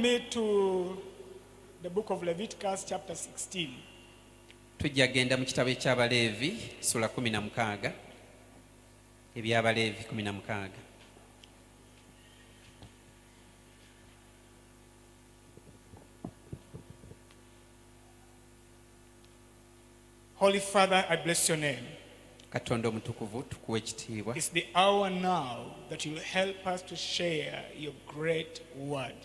me to the book of Leviticus chapter 16. Tujja genda mu kitabo eky'Abaleevi sula 16, eby'Abaleevi 16. Holy Father, I bless your name. Katonda omutukuvu tukuwa ekitiibwa. It's the hour now that you will help us to share your great word.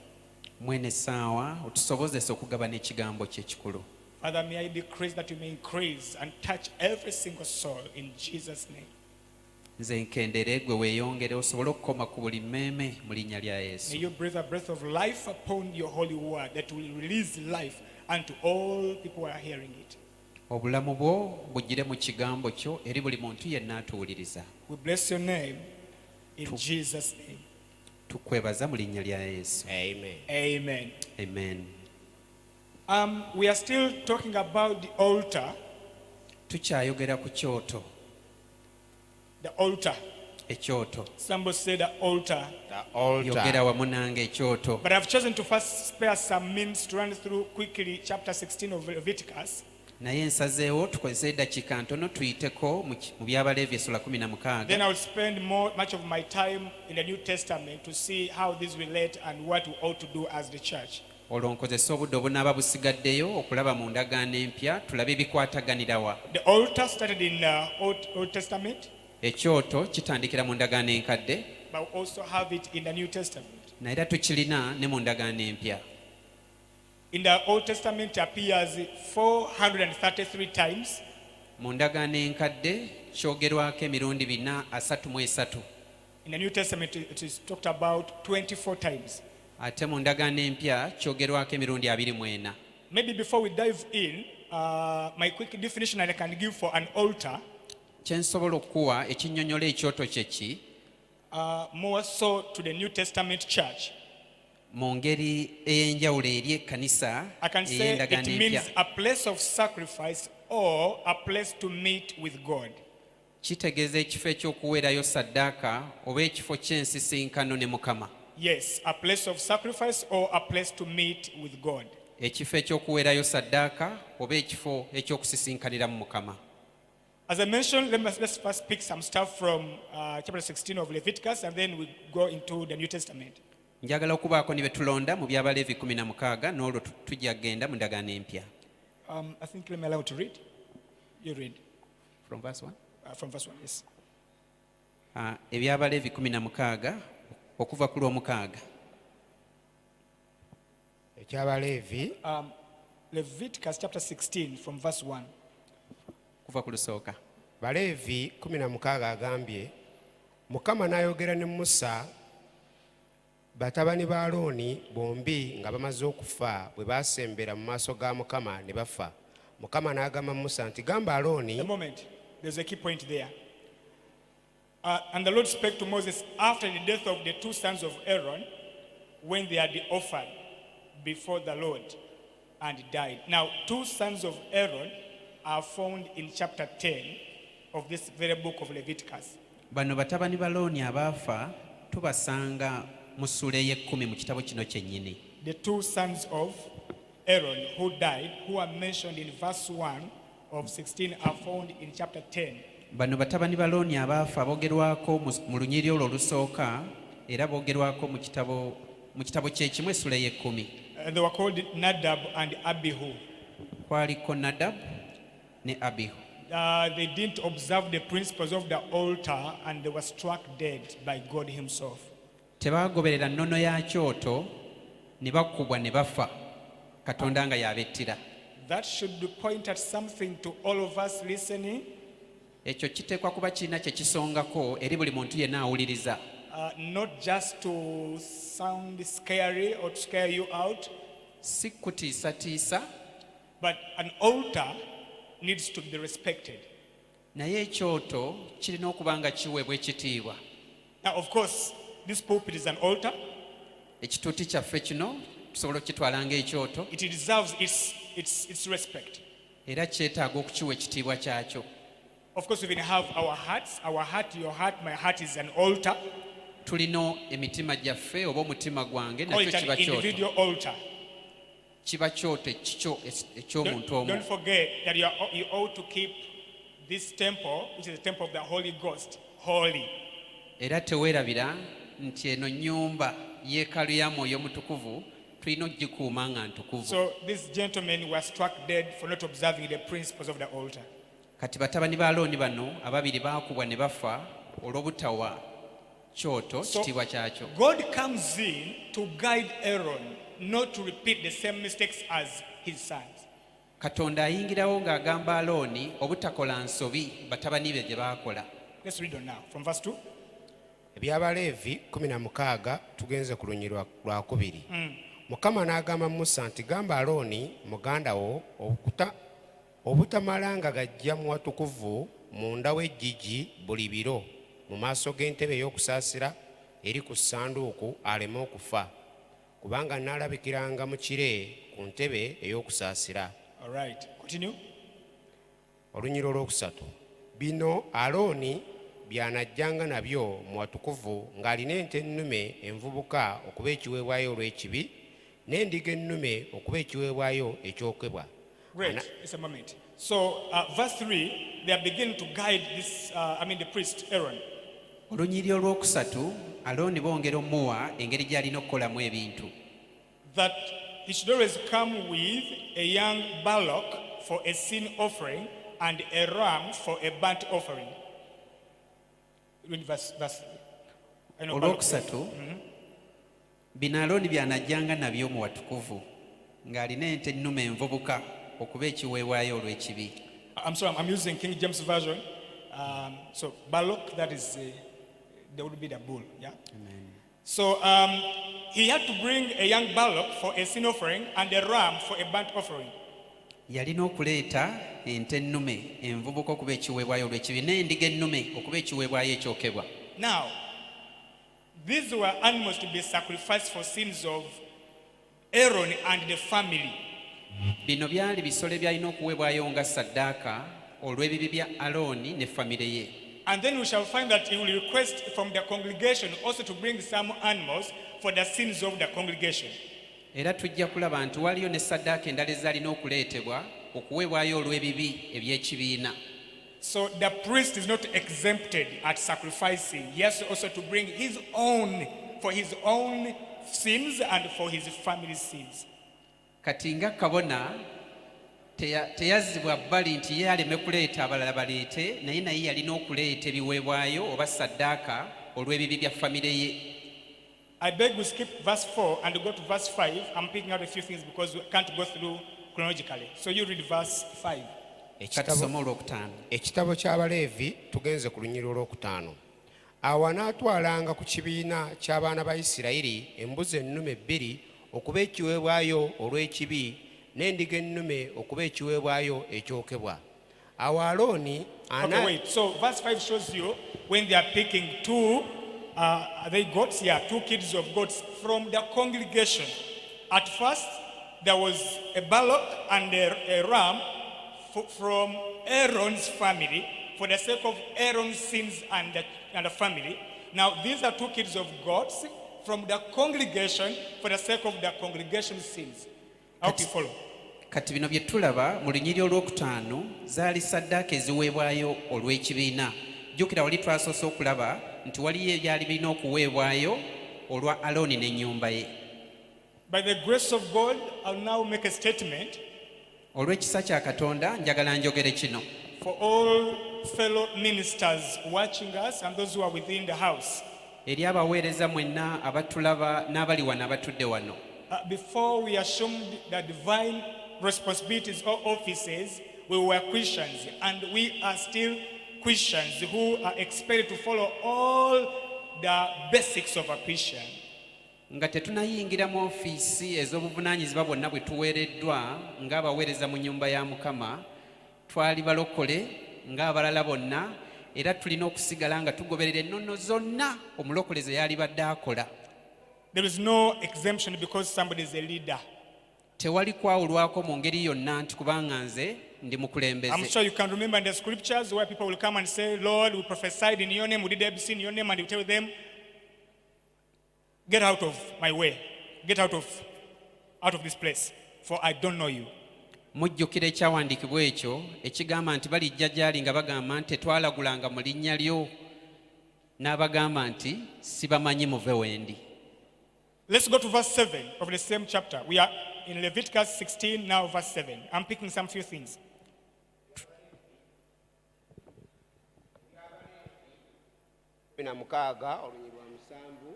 Mwene essaawa otusobozesa okugabana ekigambo kye ekikulu. Father, may I decrease that you may increase and touch every single soul in Jesus' name. Nze nkendere gwe weeyongere osobole okukoma ku buli mmeeme mu linnya lya Yesu. May you breathe a breath of life upon your holy word that will release life unto all people who are hearing it. Obulamu bwo bugire mu kigambo kyo eri buli muntu yenna atuwuliriza. We bless your name in Jesus' name. Tukwebaza mu linnya lya Yesu. Amen. Amen. Amen. We are still talking about the altar. Tukyayogera ku kyoto. The altar. Ekyoto. Somebody say the altar. The altar. Yogera wamu nange ekyoto. But I've chosen to first spare some minutes to run through quickly chapter 16 of Leviticus. Naye nsazeewo tukozese eddakiika ntono tuyiteko mu by'Abaleevi essula 16. Then I will spend much of my time in the New Testament to see how these relate and what we ought to do as the church. Olwo nkozesa obudde obunaaba busigaddeyo okulaba mu ndagaano empya tulabe ebikwataganira wa. The altar started in Old Testament. Ekyoto kitandikira mu ndagaano enkadde. But we also have it in the New Testament. Naye era tukirina ne mu ndagaano empya. In the Old Testament it appears 433 times. Mu ndagaano enkadde kyogerwako emirundi 433. In the New Testament it is talked about 24 times. Ate mu ndagaano empya kyogerwako emirundi 24. Maybe before we dive in, my quick definition I can give for an altar. Kyensobola okuwa ekinnyonnyola ekyoto kye ki? More so to the New Testament church. Mu ngeri ey'enjawulo eri ekkanisa I can say it ey'endagaano empya. means a place of sacrifice or a place to meet with God. Kitegeeza ekifo eky'okuweerayo ssaddaaka oba ekifo ky'ensisinkano ne Mukama. Yes, a place of sacrifice or a place to meet with God. Ekifo eky'okuweerayo ssaddaaka oba ekifo eky'okusisinkanira mu Mukama. As I mentioned, let's first pick some stuff from chapter 16 of Leviticus and then we go into the New Testament. Njagala okubaako ne betulonda mu by'Abaleevi 16 n'olwo tujja kgenda mu ndagaano empya. I think let me allow you to read. You read. From verse 1? From verse 1, yes. Eby'Abaleevi 16 okuva ku lw'omukaaga. Eky'Abaleevi. Leviticus chapter 16 from verse 1. Kuva ku lusooka. Baleevi 16 agambye, Mukama n'ayogera ne Musa batabani ba Alooni bombi nga bamaze okufa bwe baasembera mu maaso ga Mukama ne bafa. Mukama n'agamba Musa nti gamba Alooni. A moment, there's a key point there. And the Lord spake to Moses after the death of the two sons of Aaron when they had offered before the Lord and died. Now, two sons of Aaron are found in chapter 10 of this very book of Leviticus. Bano batabani ba Alooni abaafa tubasanga mu ssula ey'ekkumi mu kitabo kino kyennyini. The two sons of Aaron who died, who are mentioned in verse 1 of 16, are found in chapter 10. Bano batabani ba Alooni abaafa boogerwako mu lunyiriri olwo olusooka era boogerwako mu kitabo kyekimu essula ey'ekkumi. They were called Nadab and Abihu. Kwaliko Nadab ne Abihu. They didn't observe the principles of the altar and they were struck dead by God himself. Tebaagoberera nnono ya kyoto ne bakubwa ne bafa Katonda nga y'abettira. That should point at something to all of us listening. Ekyo kiteekwa kuba kirina kye kisongako eri buli muntu yenna awuliriza. Not just to sound scary or to scare you out. Si kutiisatiisa. But an altar needs to be respected. Naye ekyoto kirina okuba nga kiweebwa ekitiibwa. Now, of course, this pulpit is an altar. Ekituuti kyaffe kino tusobola okukitwala ng'ekyoto. It deserves its respect. Era kyetaaga okukiwa ekitiibwa kyakyo. Of course, we even have our hearts. Our heart, your heart, my heart is an altar. tulina emitima gyaffe oba omutima gwange call nakyo it an kiba kyoto individual altar. kiba kyoto ekikyo eky'omuntu omu. Don't forget that you ought to keep this temple, which is the temple of the Holy Ghost, holy. Era teweerabira nti eno nnyumba yeekaalu ya mwoyo omutukuvu tulina ogikuuma nga ntukuvu. So these gentlemen were struck dead for not observing the principles of the altar. Kati batabani ba Alooni bano ababiri baakubwa ne bafa olw'obutawa kyoto kitiibwa kyakyo. God comes in to guide Aaron not to repeat the same mistakes as his sons. Katonda ayingirawo ng'agamba Alooni obutakola nsobi batabani be gye baakola. Let's read on now from verse 2. ebyabaleevi 16 tugenze ku lunnyi lwa 2. Mukama n'agamba Musa nti gamba Alooni muganda wo obutamala nga gajja mu watukuvu munda w'eggigi buli biro mu maaso g'entebe ey'okusaasira eri ku ssanduuku aleme okufa, kubanga nnaalabikiranga mu kire ku ntebe ey'okusaasira. All right, continue. Olunyiro olwokusatu. Bino Alooni byanajjanga nabyo mu watukuvu ng'alina ente ennume envubuka okuba ekiweebwayo olw'ekibi, n'endiga ennume okuba ekiweebwayo ekyokebwa. Great. It's a moment. So verse 3, they are beginning to guide this, the priest Aaron. Olunyiri olwokusatu Alooni bongera omuwa engeri gy'alina okukolamu ebintu. That he should always come with a young bullock for a sin offering and a ram for a burnt offering. Read verse. I know bullock. Olwokusatu bino Alooni byanajjanga nabyo mu watukuvu ng'alina ente ennume envubuka okuba ekiweebwayo olw'ekibi. I'm sorry, I'm using King James Version. So bullock, that is, there would be the bull, yeah? Amen. So he had to bring a young bullock for a sin offering and a ram for a burnt offering. Yalina okuleeta ente ennume envubuka okuba ekiweebwayo olw'ekibi n'endiga ennume okuba ekiweebwayo ekyokebwa. Now, these were animals to be sacrificed for sins of Aaron and the family. Bino byali bisolo ebyalina okuweebwayo nga ssaddaaka olw'ebibi bya Alooni ne famire ye. And then we shall find that he will request from the congregation also to bring some animals for the sins of the congregation. Era tujja kulaba nti waliyo ne ssaddaaka endala ezalina okuleetebwa okuweebwayo olw'ebibi eby'ekibiina. So the priest is not exempted at sacrificing. He has also to bring his own for his own sins and for his family's sins. Kati nga kabona teyazzibwa bbali nti ye aleme kuleeta abalala baleete, naye yalina okuleeta ebiweebwayo oba ssaddaaka olw'ebibi bya famire ye. I beg we skip verse 4 and go to verse 5. I'm picking out a few things because we can't go through chronologically. So you read verse 5. Katusome olwokutaano. Ekitabo ky'Abaleevi tugenze ku lunyiri olwokutaano. Awo anaatwalanga ku kibiina ky'abaana ba Isirayiri embuzi ennume 2 okuba ekiweebwayo olw'ekibi n'endiga ennume okuba ekiweebwayo ekyokebwa. Awo Alooni Okay, wait. So verse 5 shows you when they are picking two, are they goats? Yeah, 2 kids of goats from the congregation. At first, there was a bullock and a ram from Aaron's family for the sake of Aaron's sins and the family. Now, these are 2 kids of goats from the congregation for the sake of the congregation's sins. I hope you follow. Kati bino bye tulaba mu lunyiri olwokutaano zaali ssaddaaka eziweebwayo olw'ekibiina. Jjukira wali twasoose okulaba nti waliyo ebyali birina okuweebwayo olwa Alooni n'ennyumba ye. By the grace of God, I'll now make a statement. Olw'ekisa kya Katonda njagala njogere kino. For all fellow ministers watching us and those who are within the house. Eri abaweereza mwenna abatulaba n'abali wano abatudde wano. Before we assumed the divine responsibilities or offices, we were Christians, and we are still Christians who are expected to follow all the basics of a Christian. Nga tetunayingira mu ofiisi ez'obuvunaanyizibwa bwonna bwe tuweereddwa ng'abaweereza mu nnyumba ya Mukama, twali balokole ng'abalala bonna, era tulina okusigala nga tugoberera ennono zonna omulokole ze yali badde akola. There is no exemption because somebody is a leader. Tewali kwawulwako mu ngeri yonna nti kubanga nze ndi mukulembeze. I'm sure you can remember in the scriptures where people will come and say, Lord, we prophesied in your name, we did ABC in your name, and you tell them, Get out of my way. Get out of this place, for I don't know you. Mujjukira ekyawandiikibwa ekyo ekigamba nti balijja gy'ali nga bagamba nti tetwalagulanga mu linnya lyo, n'abagamba nti sibamanyi muve wendi. Let's go to verse 7 of the same chapter. We are in Leviticus 16, now verse 7. I'm picking some few things. na mukaaga olunyirwa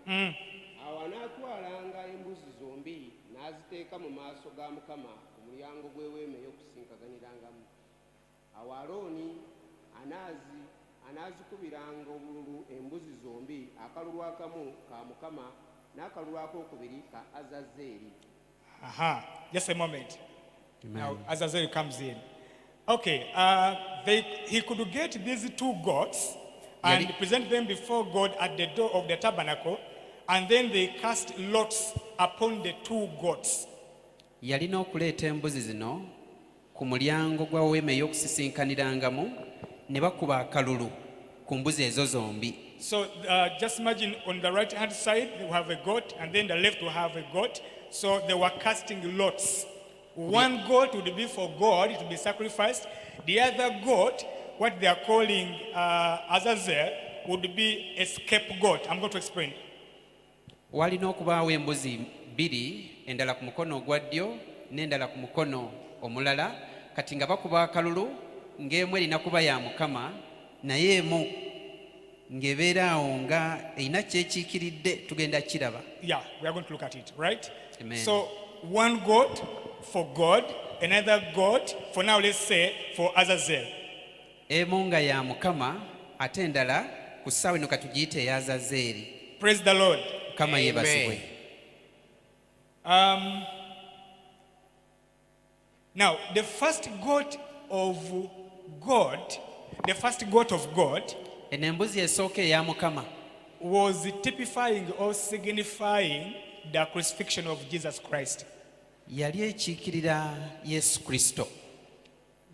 7 awo anaatwalanga embuzi zombi n'aziteeka mu maaso ga Mukama ku mulyango gw'eweema ey'okusinkaganyirirangamu. Awo Alooni anaazikubiranga obululu embuzi zombi, akalulu akamu ka Mukama n'akalulu akookubiri ka Azazeeri. Just a moment. Now Azazel comes in. Okay, he could get these 2 goats and present them before God at the door of the tabernacle, and then they cast lots upon the 2 goats. Yalina okuleeta embuzi zino ku mulyango gwa weema ey'okusisinkaniramu ne bakuba akalulu ku mbuzi ezo zombi. So just imagine on the right hand side we have a goat, and then the left we have a goat. So they were casting lots. One goat would be for God to be sacrificed. The other goat, what they are calling Azazel, would be a scapegoat. I'm going to explain. Walina okubaawo embuzi 2, endala ku mukono ogwa ddyo n'endala ku mukono omulala, kati nga bakuba akalulu ng'emu erina kuba ya Mukama, naye emu ng'ebeera awo nga erina kyekiikiridde. Tugenda kiraba. Yeah, we are going to look at it, right? Amen. So one goat for God, another goat for, now let's say, for Azazel. Emu nga ya Mukama ate endala ku ssaawa eno katugiyite eya Azazeeri. Praise the Lord. Mukama yeebazibwe. Now, the first goat of God, eno embuzi esooka eya Mukama was typifying or signifying the crucifixion of Jesus Christ. yali ekiikirira Yesu Kristo.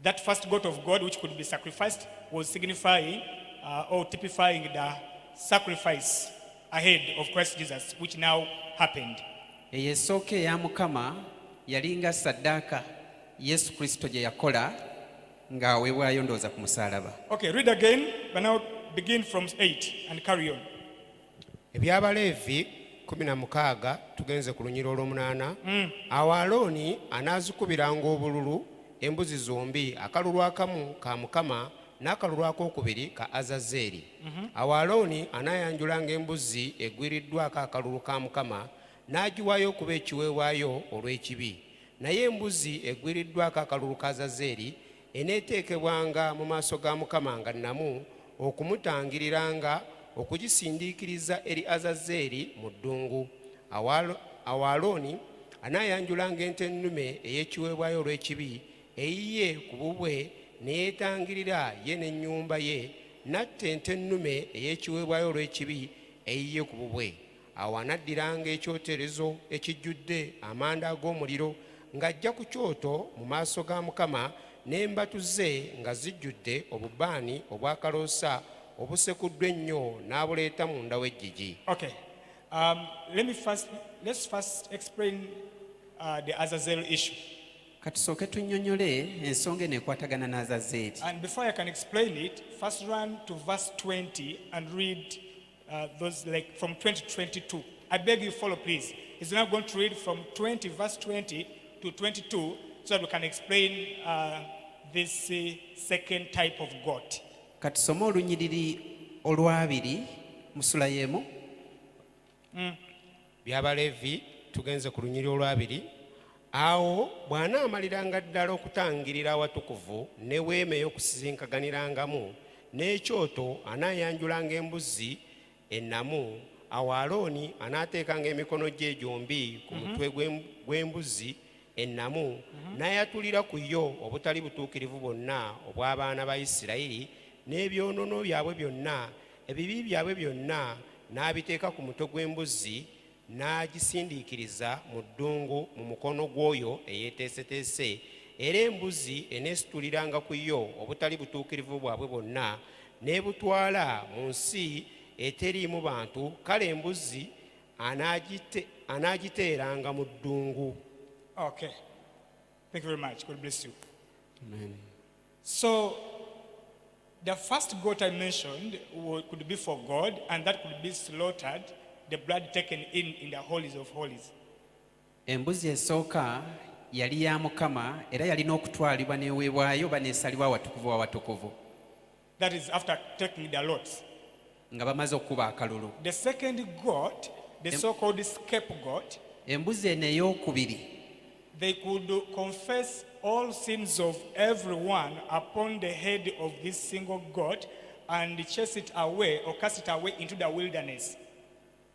That first goat of God, which could be sacrificed, was signifying or typifying the sacrifice ahead of Christ Jesus, which now happened. Eyo esooka eya Mukama yali nga ssaddaaka Yesu Kristo gye yakola ng'aweebwayo ndowooza ku musaalaba. Okay, read again, but now begin from 8 and carry on. Eby'Abaleevi 16 tugenze ku lunyiriro olw'omunaana. Awo Alooni anaazikubiranga obululu embuzi zombi, akalulu akamu ka Mukama n'akalulu akookubiri ka Azazeeri. Awo Alooni anaayanjulanga embuzi egwiriddwako akalulu ka Mukama n'agiwaayo okuba ekiweebwayo olw'ekibi. Naye embuzi egwiriddwako akalulu ka Azazeeri eneeteekebwanga mu maaso ga Mukama nga nnamu okumutangiriranga okugisindiikiriza eri Azazeeri mu ddungu. Awo Alooni anaayanjulanga ente ennume ey'ekiweebwayo olw'ekibi eyiye ku bubwe ne yeetangirira ye n'ennyumba ye, n'atta ente ennume ey'ekiweebwayo olw'ekibi eyiye ku bubwe. Awo anaddiranga ekyoterezo ekijjudde amanda ag'omuliro ng'ajja ku kyoto mu maaso ga Mukama, n'embatu ze nga zijjudde obubaani obwakaloosa obusekuddwa ennyo, n'abuleeta munda w'eggigi. Okay, let's first explain the Azazel issue. Katusooke tunnyonnyole ensonga eno ekwatagana n'Azazeeri. And before I can explain it, first run to verse 20 and read those like from 20 to 22. I beg you follow, please. He's now going to read from verse 20 to 22 so that we can explain this second type of goat. Katusome olunyiriri olwabiri mu ssula y'emu. By'Abaleevi tugenze ku lunyiriri olwabiri. Awo bw'anaamaliranga ddala okutangirira awatukuvu n'eweema ey'okusisinkaganirangamu n'ekyoto, anaayanjulanga embuzi ennamu. Awo Alooni anaateekanga emikono gye gyombi ku mutwe gw'embuzi ennamu, n'ayatulira ku yo obutali butuukirivu bwonna obw'abaana ba Isirayiri n'ebyonoono byabwe byonna, ebibi byabwe byonna, n'abiteeka ku mutwe gw'embuzi n'agisindiikiriza mu ddungu mu mukono gw'oyo eyeeteeseteese. Era embuzi eneesituliranga ku yo obutali butuukirivu bwabwe bwonna n'ebutwala mu nsi eteriimu bantu. Kale embuzi anaagiteeranga mu ddungu. Okay. Thank you very much. God bless you. Amen. So, the first goat I mentioned could be for God, and that could be slaughtered, the blood taken in the holies of holies. Embuzi esooka yali ya Mukama era yalina okutwalibwa n'eweebwayo oba n'esalibwa awatukuvu w'awatukuvu That is after taking the lots. nga bamaze okuba akalulu. The second goat, the so-called scapegoat, Embuzi eno ey'okubiri they could confess all sins of everyone upon the head of this single goat and chase it away or cast it away into the wilderness.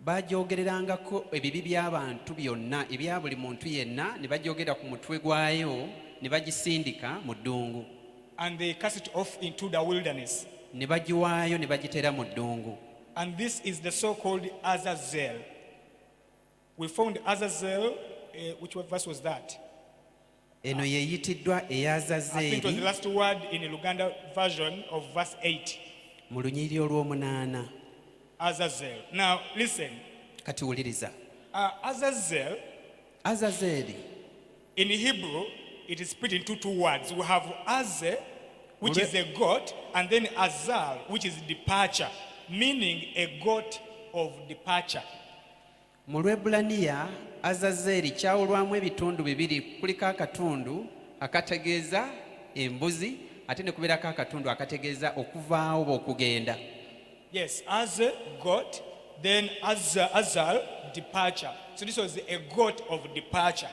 bajoogererangako ebibi by'abantu byonna ebya buli muntu yenna ne bajoogera ku mutwe gwayo ne bagisindika mu ddungu And they cast it off into the wilderness. ne bagiwaayo ne bagiteera mu ddungu. And this is the so-called Azazel. We found Azazel, which verse was that? Eno yeeyitiddwa I think it was the Eyazazeeri last word in the Luganda version of verse 8. mu lunyiriri olw'omunaana. Azazel. Now, listen. Kati wuliriza, Azazel, Azazeeri in Hebrew, it is split into two words. We have Aze, which is a goat, and then Azal, which is departure, meaning a goat of departure. mu Lwebbulaniya Azazeeri kyawulwamu ebitundu bibiri, kuliko akatundu akategeeza embuzi ate ne kubeerako akatundu akategeeza okuvaawo oba okugenda. Yes, Aze, goat, then Azal, departure. So this was a goat of departure.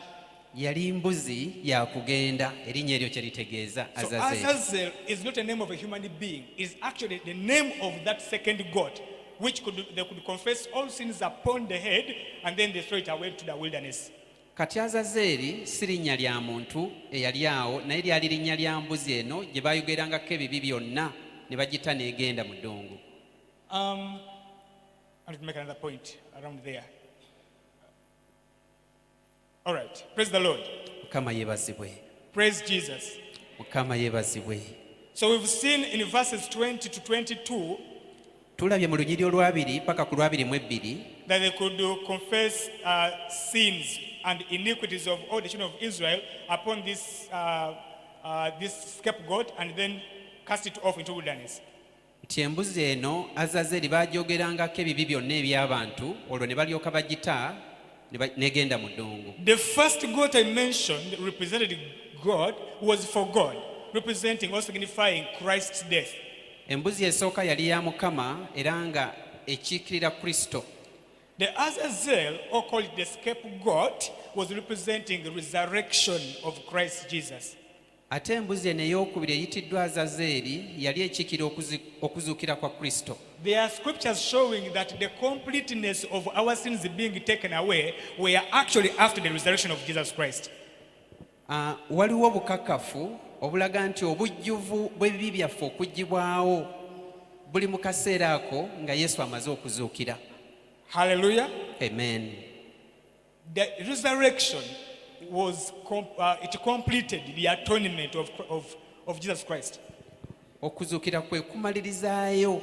Yali mbuzi ya kugenda, erinnya eryo kye litegeeza So Azazeeri. Azazel is not a name of a human being. It's actually the name of that second goat, which they could confess all sins upon the head, and then they throw it away to the wilderness. Kati Azazeeri si linnya lya muntu eyali awo, naye lyali linnya lya mbuzi eno gye baayogerangako ebibi byonna ne bagita n'egenda mu ddungu. I need to make another point around there. All right. Praise the Lord. Mukama yeebazibwe. Praise Jesus. Mukama yeebazibwe. So we've seen in verses 20 to 22 Tulabye mu lunyiriri olwabiri paka ku lwabiri mu ebbiri that they could confess sins and iniquities of all the children of Israel upon this scapegoat and then cast it off into wilderness. nti embuzi eno Azazeeri baagyogerangako ebibi byonna eby'abantu, olwo ne balyoka bagita n'egenda mu ddungu. The first goat I mentioned represented God, was for God, representing or signifying Christ's death. Embuzi esooka yali ya Mukama era nga ekiikirira Kristo. The Azazel, or called the scapegoat, was representing the resurrection of Christ Jesus. Ate embuzi eno ey'okubiri eyitiddwa Azazeeri yali ekiikirira okuzuukira kwa Kristo. There are scriptures showing that the completeness of our sins being taken away were actually after the resurrection of Jesus Christ. Waliwo obukakafu obulaga nti obujjuvu bw'ebibi byaffe okuggyibwawo buli mu kaseera ako nga Yesu amaze okuzuukira. Hallelujah. Amen. The resurrection was it completed the atonement of Jesus Christ. Okuzuukira kwe kumalirizaayo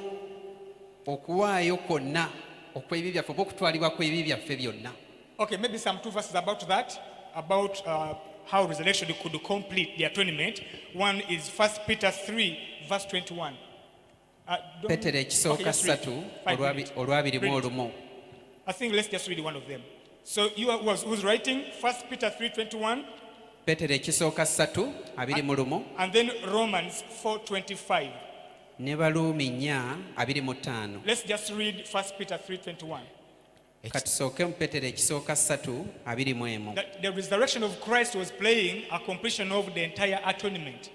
okuwaayo kwonna okw'ebibi byaffe oba okutwalibwa kw'ebibi byaffe byonna. Okay, maybe some two verses about that, about how resurrection could complete the atonement. One is 1 Peter 3, verse 21. Petero ekisooka just read. 3 olwabiri mu olumu. I think let's just read one of them. So you who's writing 1 Peter 3:21 Petero ekisooka 3 abiri mu lumu and then Romans 4:25. ne Baluumi 4:25. Let's just read 1 Peter 3:21. Katusooke mu Petero ekisooka 3:21. That the resurrection of Christ was playing a completion of the entire atonement.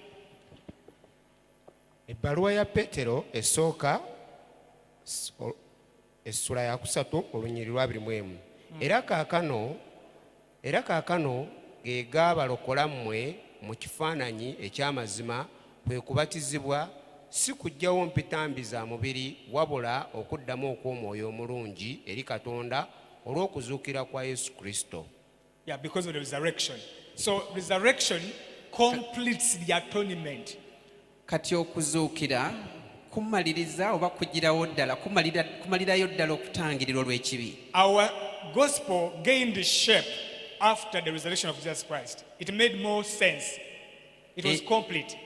Ebbaluwa ya Petero esooka essula ya 3 olunyiriri lwa 21. Era kaakano ge gaabalokola mmwe mu kifaananyi eky'amazima kwe kubatizibwa, si kuggyawo mpitambi za mubiri wabula okuddamu okw'omwoyo omulungi eri Katonda olw'okuzuukira kwa Yesu Kristo. Yeah, because of the resurrection. So resurrection completes the atonement. Kati okuzuukira kumaliriza oba kugirawo ddala kumalirayo ddala okutangirira olw'ekibi. Our gospel gained shape after the resurrection of Jesus Christ. It made more sense. It was complete.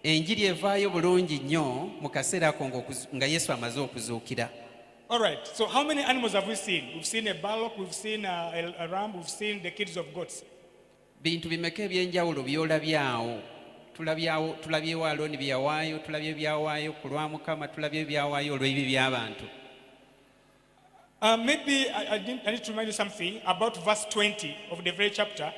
enjiri evaayo bulungi nnyo mu kaseera ako nga yesu amaze okuzuukira. All right, so how many animals have we seen? We've seen a bullock, we've seen a ram, we've seen the kids of goats. Bintu bimeka ebyenjawulo byolabyawo? Tulabyewo Alooni bye yawaayo, tulabye byawaayo ku lwa Mukama, tulabye byawaayo olw'ebibi by'abantu. Maybe I need to remind you something about verse 20 of the very chapter.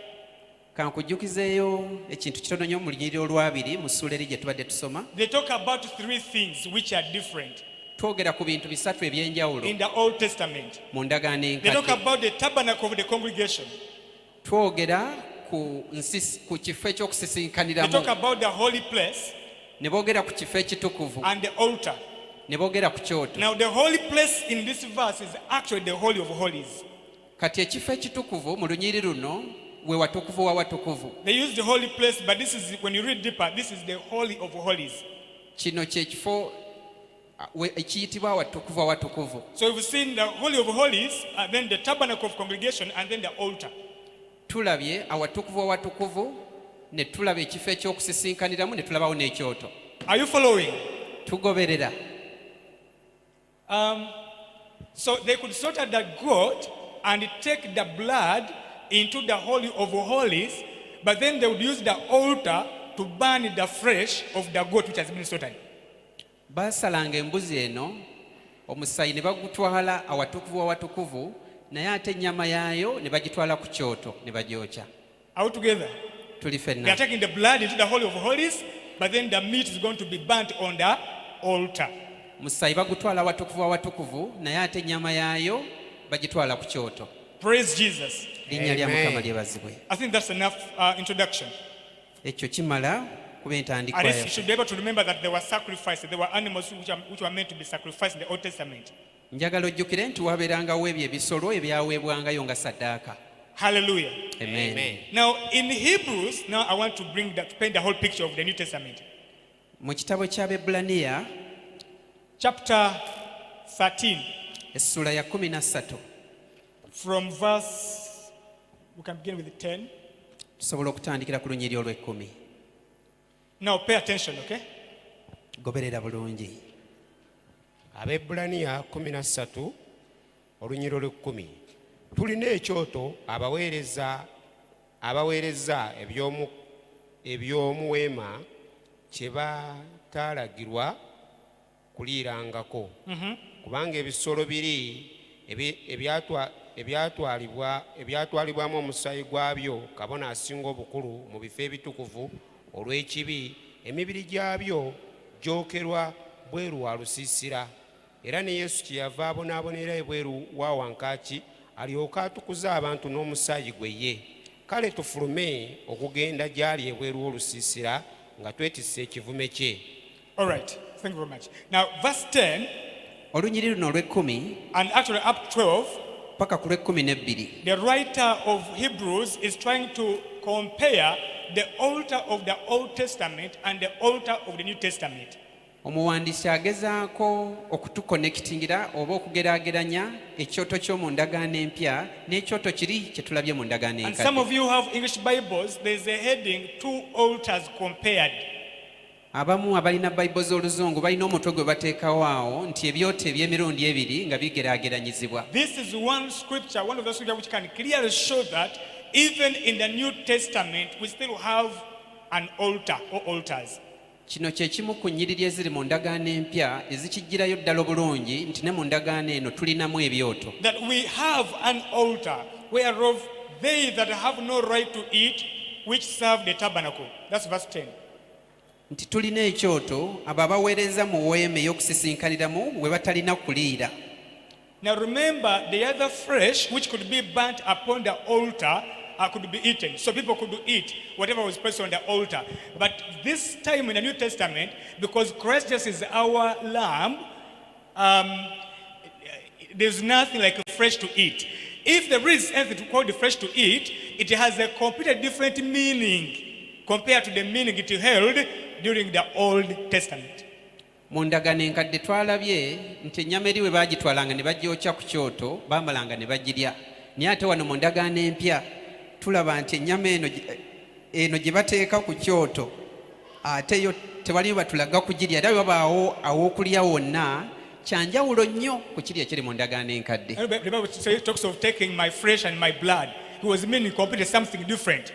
Kankujjukizeeyo ekintu kitono nnyo mu lunyiriri olwabiri mu ssuula eri gye tubadde tusoma. They talk about three things which are different Twogera ku bintu bisatu ebyenjawulo in the Old Testament. mu ndagaano They talk enkadde. about the tabernacle of the congregation. Twogera ku kifo They talk eky'okusisinkaniramu, about the holy place ne boogera ku kifo ekitukuvu, and the altar. ne boogera ku kyoto. Now, the holy place in this verse is actually the Holy of Holies. Kati ekifo ekitukuvu mu lunyiriri luno we watukuvu wa watukuvu. They use the holy place, but this is, when you read deeper, this is the Holy of Holies. Kino kye kifo ekiyitibwa watukuvu wa watukuvu. So we've seen the Holy of Holies, then the tabernacle of congregation, and then the altar. Tulabye awatukuvu wa watukuvu, ne tulaba ekifo eky'okusisinkaniramu, ne tulabawo n'ekyoto. Are you following? Tugoberera. So they could slaughter the goat and take the blood into the Holy of Holies, but then they would use the altar to burn the flesh of the goat which has been slaughtered. Baasalanga embuzi eno, omusaayi ne bagutwala awatukuvu wa watukuvu, naye ate ennyama yaayo ne bagitwala ku kyoto ne bagyokya. Are we together? Tuli They are ffenna. taking the blood into the Holy of Holies, but then the meat is going to be burnt on the altar. Musaayi bagutwala awatukuvu wa watukuvu, naye ate ennyama yaayo bagitwala ku kyoto. Praise Jesus. Linnya lya Amen. Mukama lyebazibwe. I think that's enough introduction. Ekyo kimala kuba entandikwa At least you yaffe. should be able to remember that there were sacrifices. There were animals which were meant to be sacrificed in the Old Testament. Njagala ojjukire nti wabeerangawo ebyo ebisolo ebyaweebwangayo nga saddaaka. Hallelujah. Amen. Now, in Hebrews, now I want to paint the whole picture of the New Testament. Mu kitabo ky'Abebbulaniya Chapter 13, essula ya 13 from verse, we can begin with 10. tusobola okutandikira ku lunyiri olw'ekkumi. Now, pay attention, okay? Goberera bulungi. Abebbulaniya 13 olunyiro lw'ekkumi. Tulina ekyoto abaweereza eby'omuweema kye bataalagirwa kuliirangako. Kubanga ebisolo biri ebyatwalibwamu omusaayi gwabyo kabona asinga obukulu mu bifo ebitukuvu olw'ekibi, emibiri gyabyo gyokerwa bweru wa lusiisira. Era ne Yesu kyeyava abonaabonera ebweru wa wankaaki alyoke atukuze abantu n'omusaayi gwe ye. Kale tufulume okugenda gy'ali ebweru w'olusiisira nga twetisse ekivume kye. All right. Thank you very much. Now, verse 10, Olunyiri luno olw'ekkumi and actually up to 12, paka ku lw'ekkumi n'ebbiri. the writer of Hebrews is trying to compare the altar of the Old Testament and the altar of the New Testament. Omuwandiisi agezaako okutukonekitingira oba okugeraageranya ekyoto ky'omu ndagaano empya n'ekyoto kiri kye tulabye mu ndagaano And some enkadde. of you have English Bibles, there's a heading, two altars compared. Abamu abalina Bible z'Oluzungu balina omutwe gwe bateekawo awo nti ebyoto eby'emirundi ebiri nga bigeraageranyizibwa. This is one scripture, one of the scriptures which can clearly show that even in the New Testament, we still have an altar or altars. Kino kye kimu ku nnyiriri eziri mu ndagaano empya ezikijjirayo ddala obulungi nti ne mu ndagaano eno tulinamu ebyoto. That we have an altar whereof they that have no right to eat, which serve the tabernacle. That's verse 10. Nti tulina ekyoto abo abaweereza mu weema ey'okusisinkaniramu we batalina kuliira. Now remember, the other flesh which could be burnt upon the altar could be eaten. So people could eat whatever was placed on the altar. But this time in the New Testament, because Christ Jesus is our lamb, there's nothing like fresh to eat. If there is anything called the fresh to eat, it has a completely different meaning compared to the meaning it held during the Old Testament. Mu ndagaano enkadde twalabye nti ennyama eri we baagitwalanga ne bagyokya ku kyoto baamalanga ne bagirya. naye ate wano mu ndagaano empya tulaba nti ennyama eno gye bateeka ku kyoto ate yo tewaliyo batulaga kugirya era wabaawo aw'okulya wonna kyanjawulo nnyo ku kiri ekiri mu ndagaano enkadde. The Bible talks of taking my flesh and my blood. He was meaning completely something different.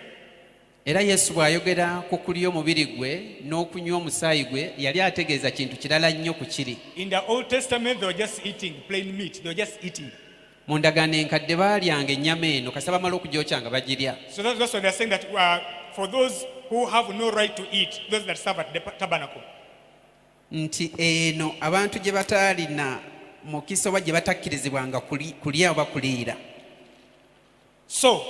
Era Yesu bw'ayogera ku kulya omubiri gwe n'okunywa omusaayi gwe yali ategeeza kintu kirala nnyo ku kiri. In the Old Testament, they were just eating plain meat. They were just eating. Mu ndagaano enkadde baalyanga ennyama eno kasa bamala okugyokya nga bagirya. So that's what they're saying, that for those who have no right to eat, those that serve at the tabernacle. Nti eno abantu gye bataalina mukisa oba gye batakkirizibwanga kulya oba kuliira. So,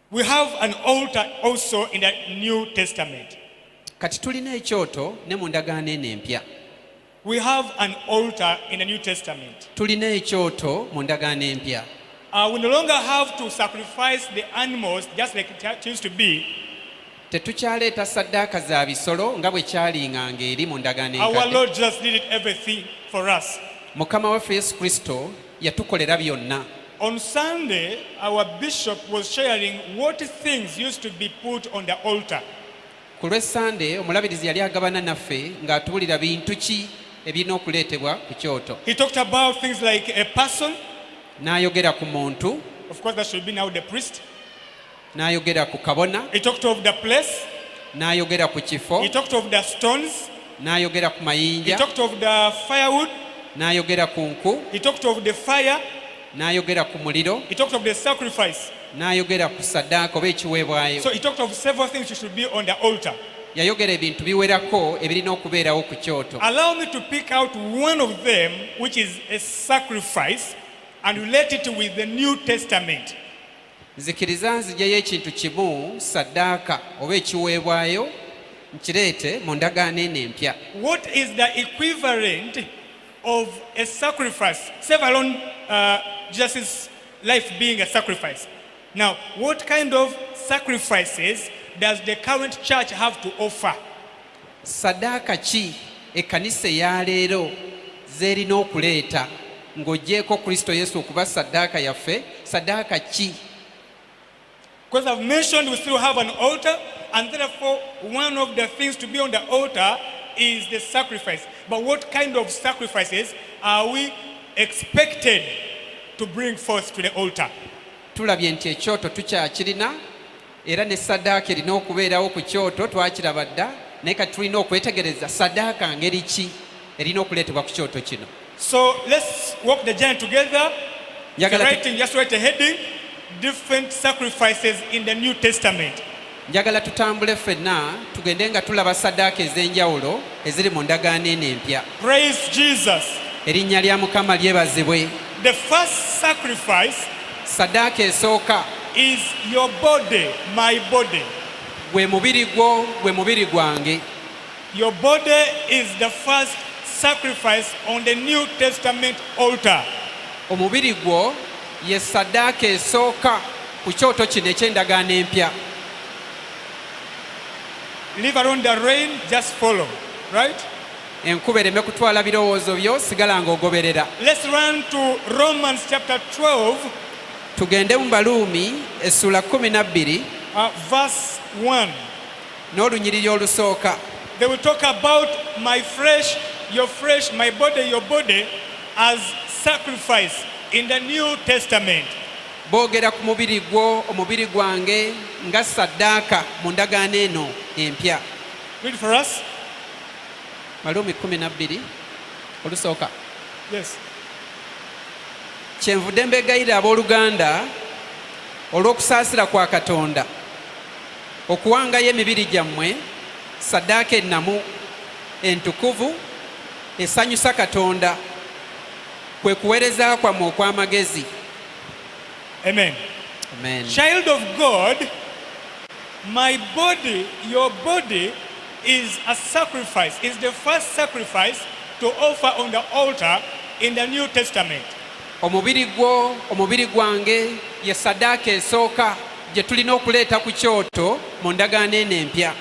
we have an altar also in the New Testament. Kati tulina ekyoto ne mu ndagaano eno empya. We have an altar in the New Testament. Tulina ekyoto mu ndagaano empya. We no longer have to sacrifice the animals just like it used to be. Tetukyaleeta ssaddaaka za bisolo nga bwe kyalinganga eri mu ndagaano Our enkadde. Lord just did everything for us. Mukama waffe Yesu Kristo yatukolera byonna. On Sunday, our bishop was sharing what things used to be put on the altar. Ku lw'essande omulabirizi yali agabana naffe ng'atubuulira bintu ki ebirina okuleetebwa ku kyoto. He talked about things like a person. N'ayogera ku muntu, Of course, that should be now the priest. n'ayogera ku kabona, He talked of the place. n'ayogera ku kifo, He talked of the stones. n'ayogera ku He mayinja, talked of the firewood. n'ayogera ku nku, He talked of the fire. n'ayogera ku muliro, He talked of the sacrifice. n'ayogera ku ssaddaaka oba ekiweebwayo. So he talked of several things which should be on the altar. Yayogera ebintu biwerako ebirina okubeerawo ku kyoto. Allow me to pick out one of them, which is a sacrifice, and relate it with the New Testament. Nzikiriza nziggyeyo ekintu kimu ssaddaaka oba ekiweebwayo nkireete mu ndagaano eno empya. What is the equivalent of a sacrifice? Save alone Jesus' life being a sacrifice. Now, what kind of sacrifices does the current church have to offer? Ssaddaaka ki ekkanisa eya leero z'erina okuleeta ng'oggyeko Kristo Yesu okuba ssaddaaka yaffe? Ssaddaaka ki? Because I've mentioned we still have an altar, and therefore one of the things to be on the altar is the sacrifice. But what kind of sacrifices are we expected to bring forth to the altar? Tulabye nti ekyoto tukyakirina era ne ssaddaaka erina okubeerawo ku kyoto twakiraba dda, naye kati tulina okwetegereza ssaddaaka ngeri ki erina okuleetebwa ku kyoto kino. So let's walk the journey together. Just write a heading, different sacrifices in the New Testament. Njagala tutambule ffenna tugende nga tulaba ssaddaaka ez'enjawulo eziri mu ndagaano eno empya. Praise Jesus. Erinnya lya Mukama lyebazibwe. The first sacrifice Ssaddaaka esooka is your body, my body. gwe mubiri gwo, gwe mubiri gwange. Your body is the first sacrifice on the New Testament altar. Omubiri gwo ye ssaddaaka esooka ku kyoto kino eky'endagaano empya. Leave around the rain, just follow, right? Enkuba ereme kutwala birowoozo byo, sigala ng'ogoberera. Let's run to Romans chapter 12, Tugende mu Baluumi essula 12 verse 1. n'olunyiriri olusooka. They will talk about my flesh, my body, your body as sacrifice in the New Testament. Boogera ku mubiri gwo, omubiri gwange nga ssaddaaka mu ndagaano eno empya. Read for us. Baluumi 12 olusooka. Yes. Kyenvudde mbegayira abooluganda olw'okusaasira kwa Katonda okuwangayo emibiri gyammwe ssaddaaka ennamu entukuvu esanyusa Katonda kwe kuweereza kwammwe okw'amagezi. Amen. Amen. Child of God, my body, your body is a sacrifice, is the first sacrifice to offer on the altar in the New Testament. Omubiri gwo, omubiri gwange ye ssaddaaka esooka gye tulina okuleeta ku kyoto mu ndagaano eno empya.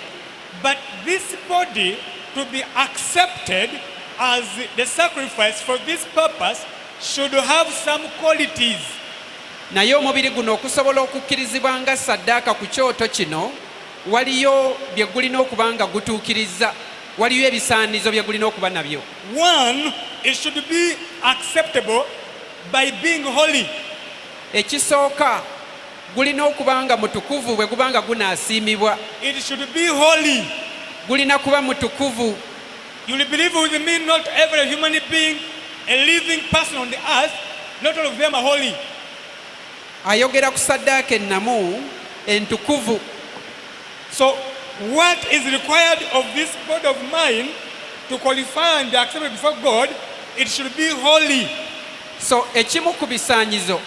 But this body to be accepted as the sacrifice for this purpose should have some qualities. naye omubiri guno okusobola okukkirizibwa nga saddaaka ku kyoto kino waliyo bye gulina okuba nga gutuukiriza, waliyo ebisaanizo bye gulina okuba nabyo. One, it should be acceptable by being holy. Ekisooka gulina okuba nga mutukuvu bwe guba nga gunaasiimibwa, It should be holy. gulina kuba mutukuvu. You will believe with me, not every human being, a living person on the earth, not all of them are holy. Ayogera ku saddaaka ennamu entukuvu. So what is required of this body of mine to qualify and be accepted before God, it should be holy. So ekimu ku bisaanyizo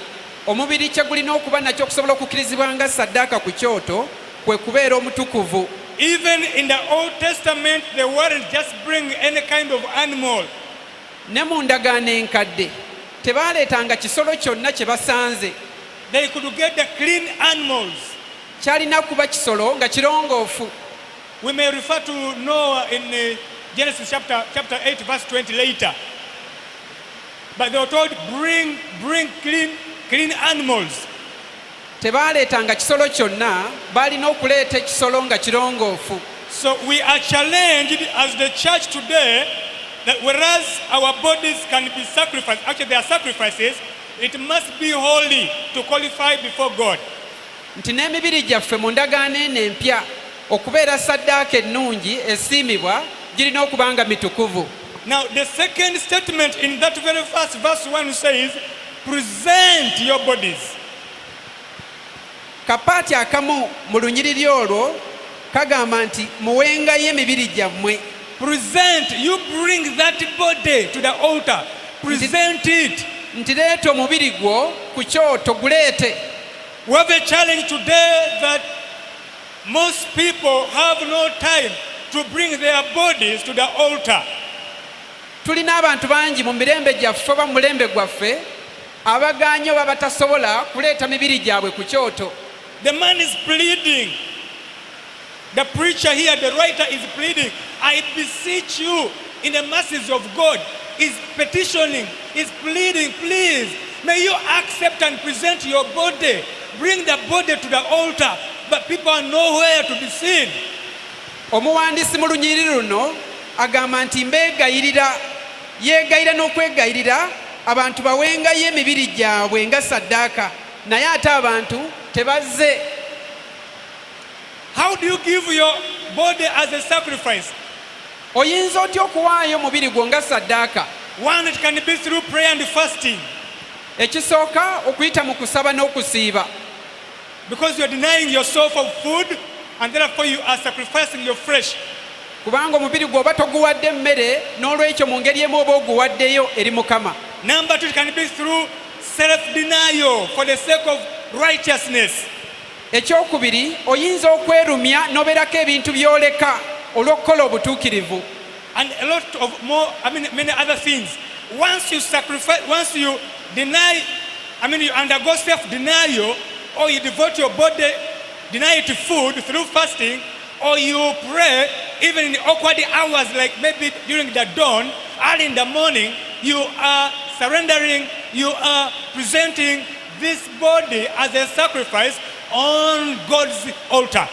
omubiri kye gulina okuba nakyo okusobola okukkirizibwa nga saddaaka ku kyoto kwe kubeera omutukuvu. Even in the Old Testament, they weren't just bring any kind of animal. Ne mu ndagaano enkadde tebaaleetanga kisolo kyonna kye basanze. They could get the clean animals. Kyalina kuba kisolo nga kirongoofu. We may refer to Noah in Genesis chapter 8 verse 20 later. But they were told, bring clean animals. Tebaaleetanga kisolo kyonna, balina okuleeta ekisolo nga kirongoofu. So we are challenged as the church today that whereas our bodies can be sacrificed, actually they are sacrifices, it must be holy to qualify before God. Nti n'emibiri gyaffe mu ndagaano eno empya okubeera saddaaka ennungi esiimibwa girina okuba nga mitukuvu. Now the second statement in that very first verse 1 says, present your bodies. Kapaati akamu mu lunyiriri olwo kagamba nti muwengayo emibiri gyammwe. Present, you bring that body to the altar. Present it. Nti leeta omubiri gwo ku kyoto guleete. We have a challenge today that most people have no time to bring their bodies to the altar. Tulina abantu bangi mu mirembe gyaffe oba mu mulembe gwaffe abagaanyi oba batasobola kuleeta mibiri gyabwe ku kyoto. The man is pleading. The preacher here, the writer is pleading. I beseech you in the mercies of God. Is petitioning, is pleading, please, may you accept and present your body. Bring the body to the altar, but people are nowhere to be seen. Omuwandiisi mu lunyiriri luno agamba nti mbeegayirira, yeegayira n'okwegayirira abantu bawengayo emibiri gyabwe nga saddaaka, naye ate abantu tebazze. How do you give your body as a sacrifice? Oyinza otya okuwaayo omubiri gwo nga saddaaka? One, it can be through prayer and fasting. Ekisooka okuyita mu kusaba n'okusiiba. Because you are denying yourself of food, and therefore you are sacrificing your flesh. Kubanga omubiri gwo oba toguwadde emmere, n'olwekyo mu ngeri emu oba oguwaddeyo eri Mukama. Number two, it can be through self-denial for the sake of righteousness. Ekyokubiri, oyinza okwerumya n'obeerako ebintu by'oleka olw'okukola obutuukirivu. And a lot of more, many other things. Once you sacrifice, once you deny, you undergo self-denial, or you devote your body, deny it food through fasting, or you pray, even in awkward hours, like maybe during the dawn, early in the morning, you are surrendering, you are presenting this body as a sacrifice on God's altar.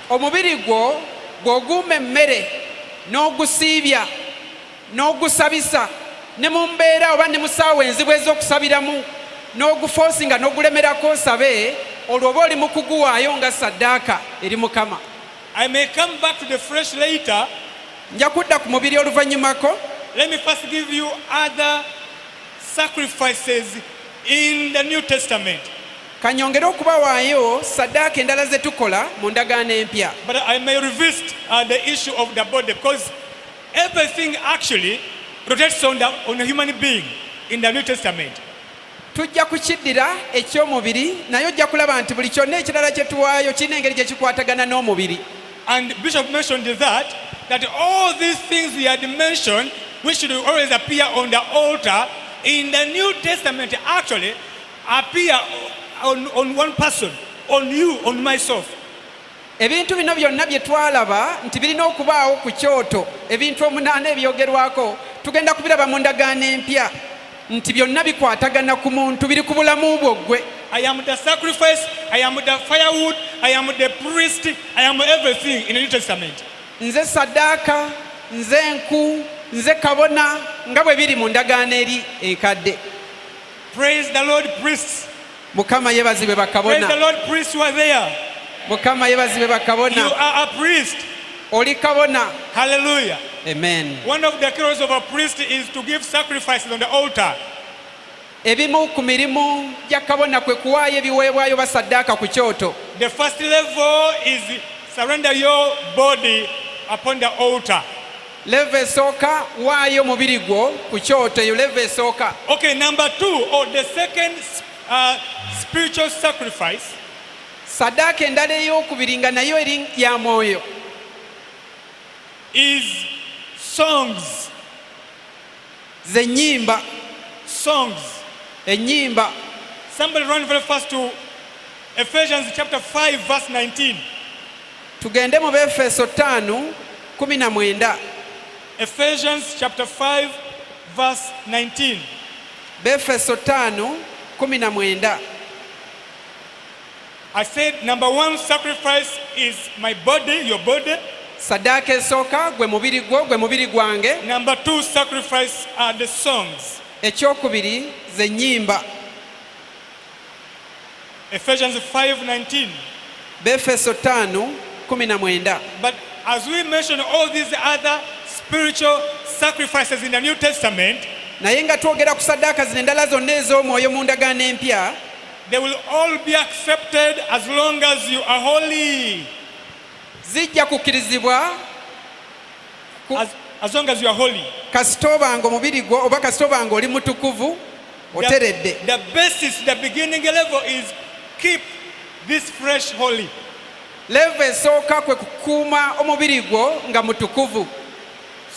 Omubiri gwo gw'oguuma emmere n'ogusiibya n'ogusabisa ne mu mbeera oba ne mu ssaawa enzibu ez'okusabiramu n'ogufoosinga n'ogulemerako osabe, olwo oba oli mu kuguwaayo nga saddaaka eri Mukama. I may come back to the flesh later. Nja kudda ku mubiri oluvannyumako. Let me first give you other sacrifices in the New Testament. Kanyongere okubawaayo saddaaka endala ze tukola mu ndagaano empya. But I may revisit the issue of the body, because everything actually rotates on the human being in the New Testament. Tujja kukiddira eky'omubiri, naye ojja kulaba nti buli kyonna ekirala kye tuwaayo kirina engeri gye kikwatagana n'omubiri. And Bishop mentioned that all these things he had mentioned, which should always appear on the altar, in the New Testament actually appear on one person, on you, on myself. Ebintu bino byonna bye twalaba nti birina okubaawo ku kyoto, ebintu 8 ebyogerwako, tugenda kubiraba mu ndagaano empya nti byonna bikwatagana ku muntu biri ku bulamu bwo ggwe. I am the sacrifice, I am the firewood, I am the priest, I am everything in the New Testament. Nze saddaaka, nze enku, nze kabona nga bwe biri mu ndagaano eri enkadde. Praise the Lord, priests. Mukama yeebazibwe Praise the bakabona. Lord, priests who are there. Mukama yeebazibwe You bakabona. are a priest. Oli kabona. Hallelujah. Amen. One of the careers of a priest is to give sacrifices on the altar. Ebimu ku mirimu gya kabona kwe kuwaayo ebiweebwayo basaddaaka ku kyoto. The first level is surrender your body upon the altar. Leva esooka waayo mubiri gwo ku kyoto, eyo leva esooka. Okay, number 2, or the second spiritual sacrifice Saddaaka endala ey'okubiri nga nayo eri ya mwoyo is songs. ze nnyimba. Songs. Ennyimba. Somebody run very fast to Ephesians chapter 5 verse 19. Tugende mu Befeso 5:19. Ephesians chapter 5 verse 19. Befeso 5:19. I said number 1 sacrifice is my body, your body. Saddaaka esooka gwe mubiri gwo, gwe mubiri gwange. Number 2 sacrifice are the songs. Ekyokubiri ze nnyimba. Ephesians 5:19. Befeso 5:19. But as we mention all these other spiritual sacrifices in the New Testament, Naye nga twogera ku saddaaka zino endala zonna ez'omwoyo mu ndagaano empya, they will all be accepted as long as you are holy. zijja kukkirizibwa As long as you are holy. kasita obanga omubiri gwo oba kasita obanga oli mutukuvu oteredde. The basis, the beginning level is keep this flesh holy. Leva esooka kwe kukuuma omubiri gwo nga mutukuvu.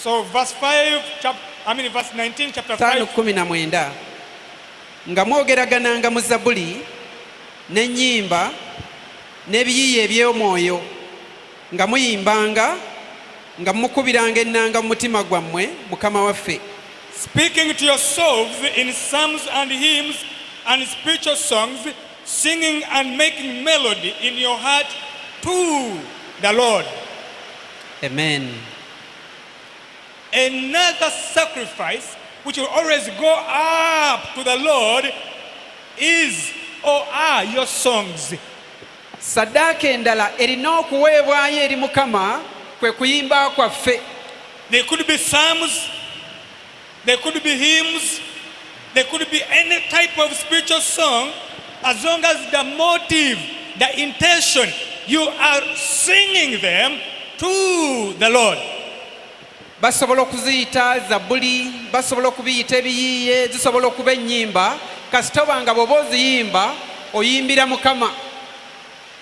So verse 19 chapter 5. 5:19. Nga mwogeragananga mu Zabbuli n'ennyimba n'ebiyiiye eby'omwoyo nga muyimbanga nga mukubiranga ennanga mu mutima gwammwe Mukama waffe. Speaking to yourselves in psalms and hymns and spiritual songs, singing and making melody in your heart to the Lord. Amen. Another sacrifice which will always go up to the Lord is or are your songs. Saddaaka endala erina okuweebwayo eri Mukama kwe kuyimba kwaffe. They could be psalms, they could be hymns, they could be any type of spiritual song, as long as the motive, the intention, you are singing them to the Lord. Basobola okuziyita Zabbuli, basobola okubiyita ebiyiiye, zisobola okuba ennyimba, kasita obanga bw'oba oziyimba oyimbira Mukama.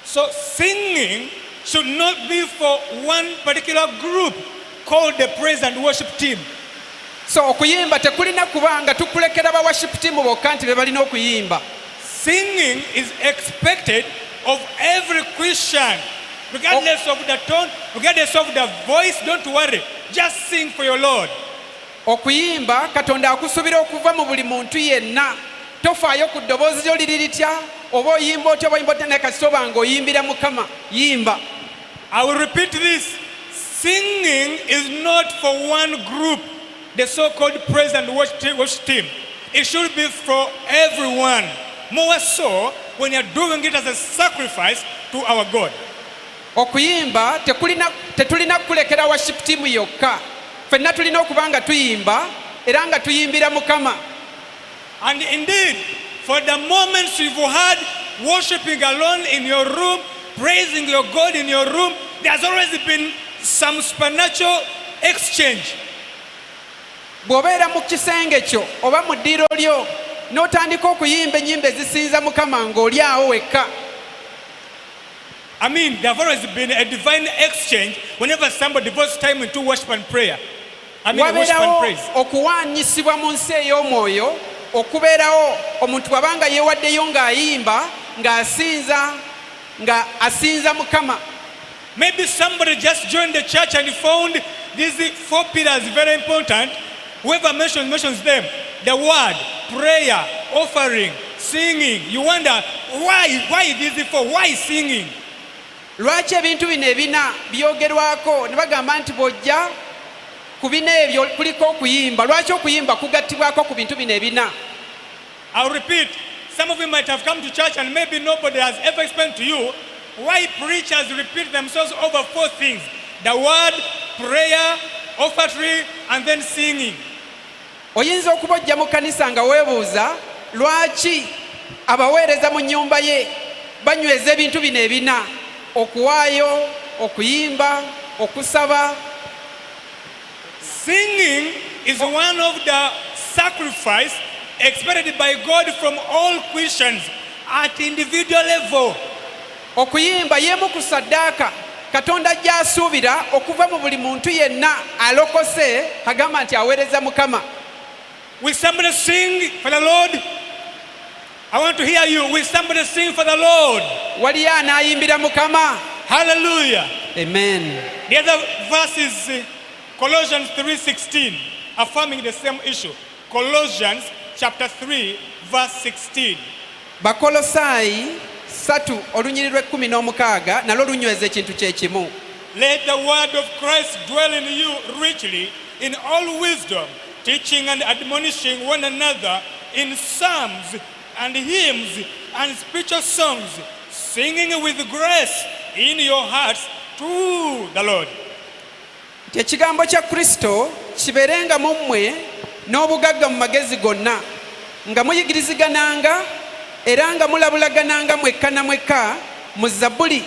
So singing should not be for one particular group called the praise and worship team. So okuyimba tekulina kubanga tukulekera ba worship team bokka nti be balina okuyimba. Singing is expected of every Christian, regardless of the tone, regardless of the voice. Don't worry, just sing for your Lord. Okuyimba Katonda akusuubira okuva mu buli muntu yenna. Tofaayo ku ddoboozi lyo liri litya oba oyimba otya oba oyimba otya naye kasita obanga oyimbira Mukama yimba. I will repeat this. Singing is not for one group, the so-called praise and worship team. It should be for everyone. More so when you're doing it as a sacrifice to our God. Okuyimba tetulina kulekera worship team yokka. Ffenna tulina okuba nga tuyimba era nga tuyimbira Mukama. And indeed, for the moments you've had worshiping alone in your room, praising your God in your room, there's always been some supernatural exchange. Bw'obeera mu kisenge kyo oba mu ddiiro lyo n'otandika okuyimba ennyimba ezisinza Mukama ng'oli awo wekka. I mean, there have always been a divine exchange whenever somebody devotes time into worship and prayer. Worship and Wabeerawo praise. okuwaanyisibwa mu nsi ey'omwoyo, okubeerawo omuntu bw'abanga yeewaddeyo ng'ayimba ng'asinza Mukama. Maybe somebody just joined the church and found these 4 pillars very important. Whoever mentions them: the word, prayer, offering, singing. You wonder, why this is for? Why singing? Lwaki ebintu bino ebina byogerwako ne bagamba nti bw'ojja ku bino ebyo kuliko okuyimba? Lwaki okuyimba kugattibwako ku bintu bino ebina? I'll repeat. Some of you might have come to church and maybe nobody has ever explained to you why preachers repeat themselves over 4 things: the word, prayer, offertory, and then singing. Oyinza okuba ojja mu kanisa nga weebuuza lwaki abaweereza mu nnyumba ye banyweza ebintu bino ebina: okuwaayo, okuyimba, okusaba. Singing is one of the sacrifice expected by God from all Christians at individual level. Okuyimba yemu ku saddaaka Katonda gy'asuubira okuva mu buli muntu yenna alokose agamba nti aweereza Mukama. Will somebody sing for the Lord? I want to hear you. Will somebody sing for the Lord? Waliyo anaayimbira Mukama? Hallelujah. Amen. The other verse is Colossians 3:16, affirming the same issue. Colossians chapter 3 verse 16. Bakolosaayi 3:16 nalwo lunyweza ekintu kye kimu. Let the word of Christ dwell in you richly in all wisdom, teaching and admonishing one another in psalms and hymns and spiritual songs, singing with grace in your hearts to the Lord. Ekigambo kya Kristo kibeerenga mu mmwe n'obugagga mu magezi gonna, nga muyigirizigananga era nga mulabulagananga mwekka na mwekka mu Zabbuli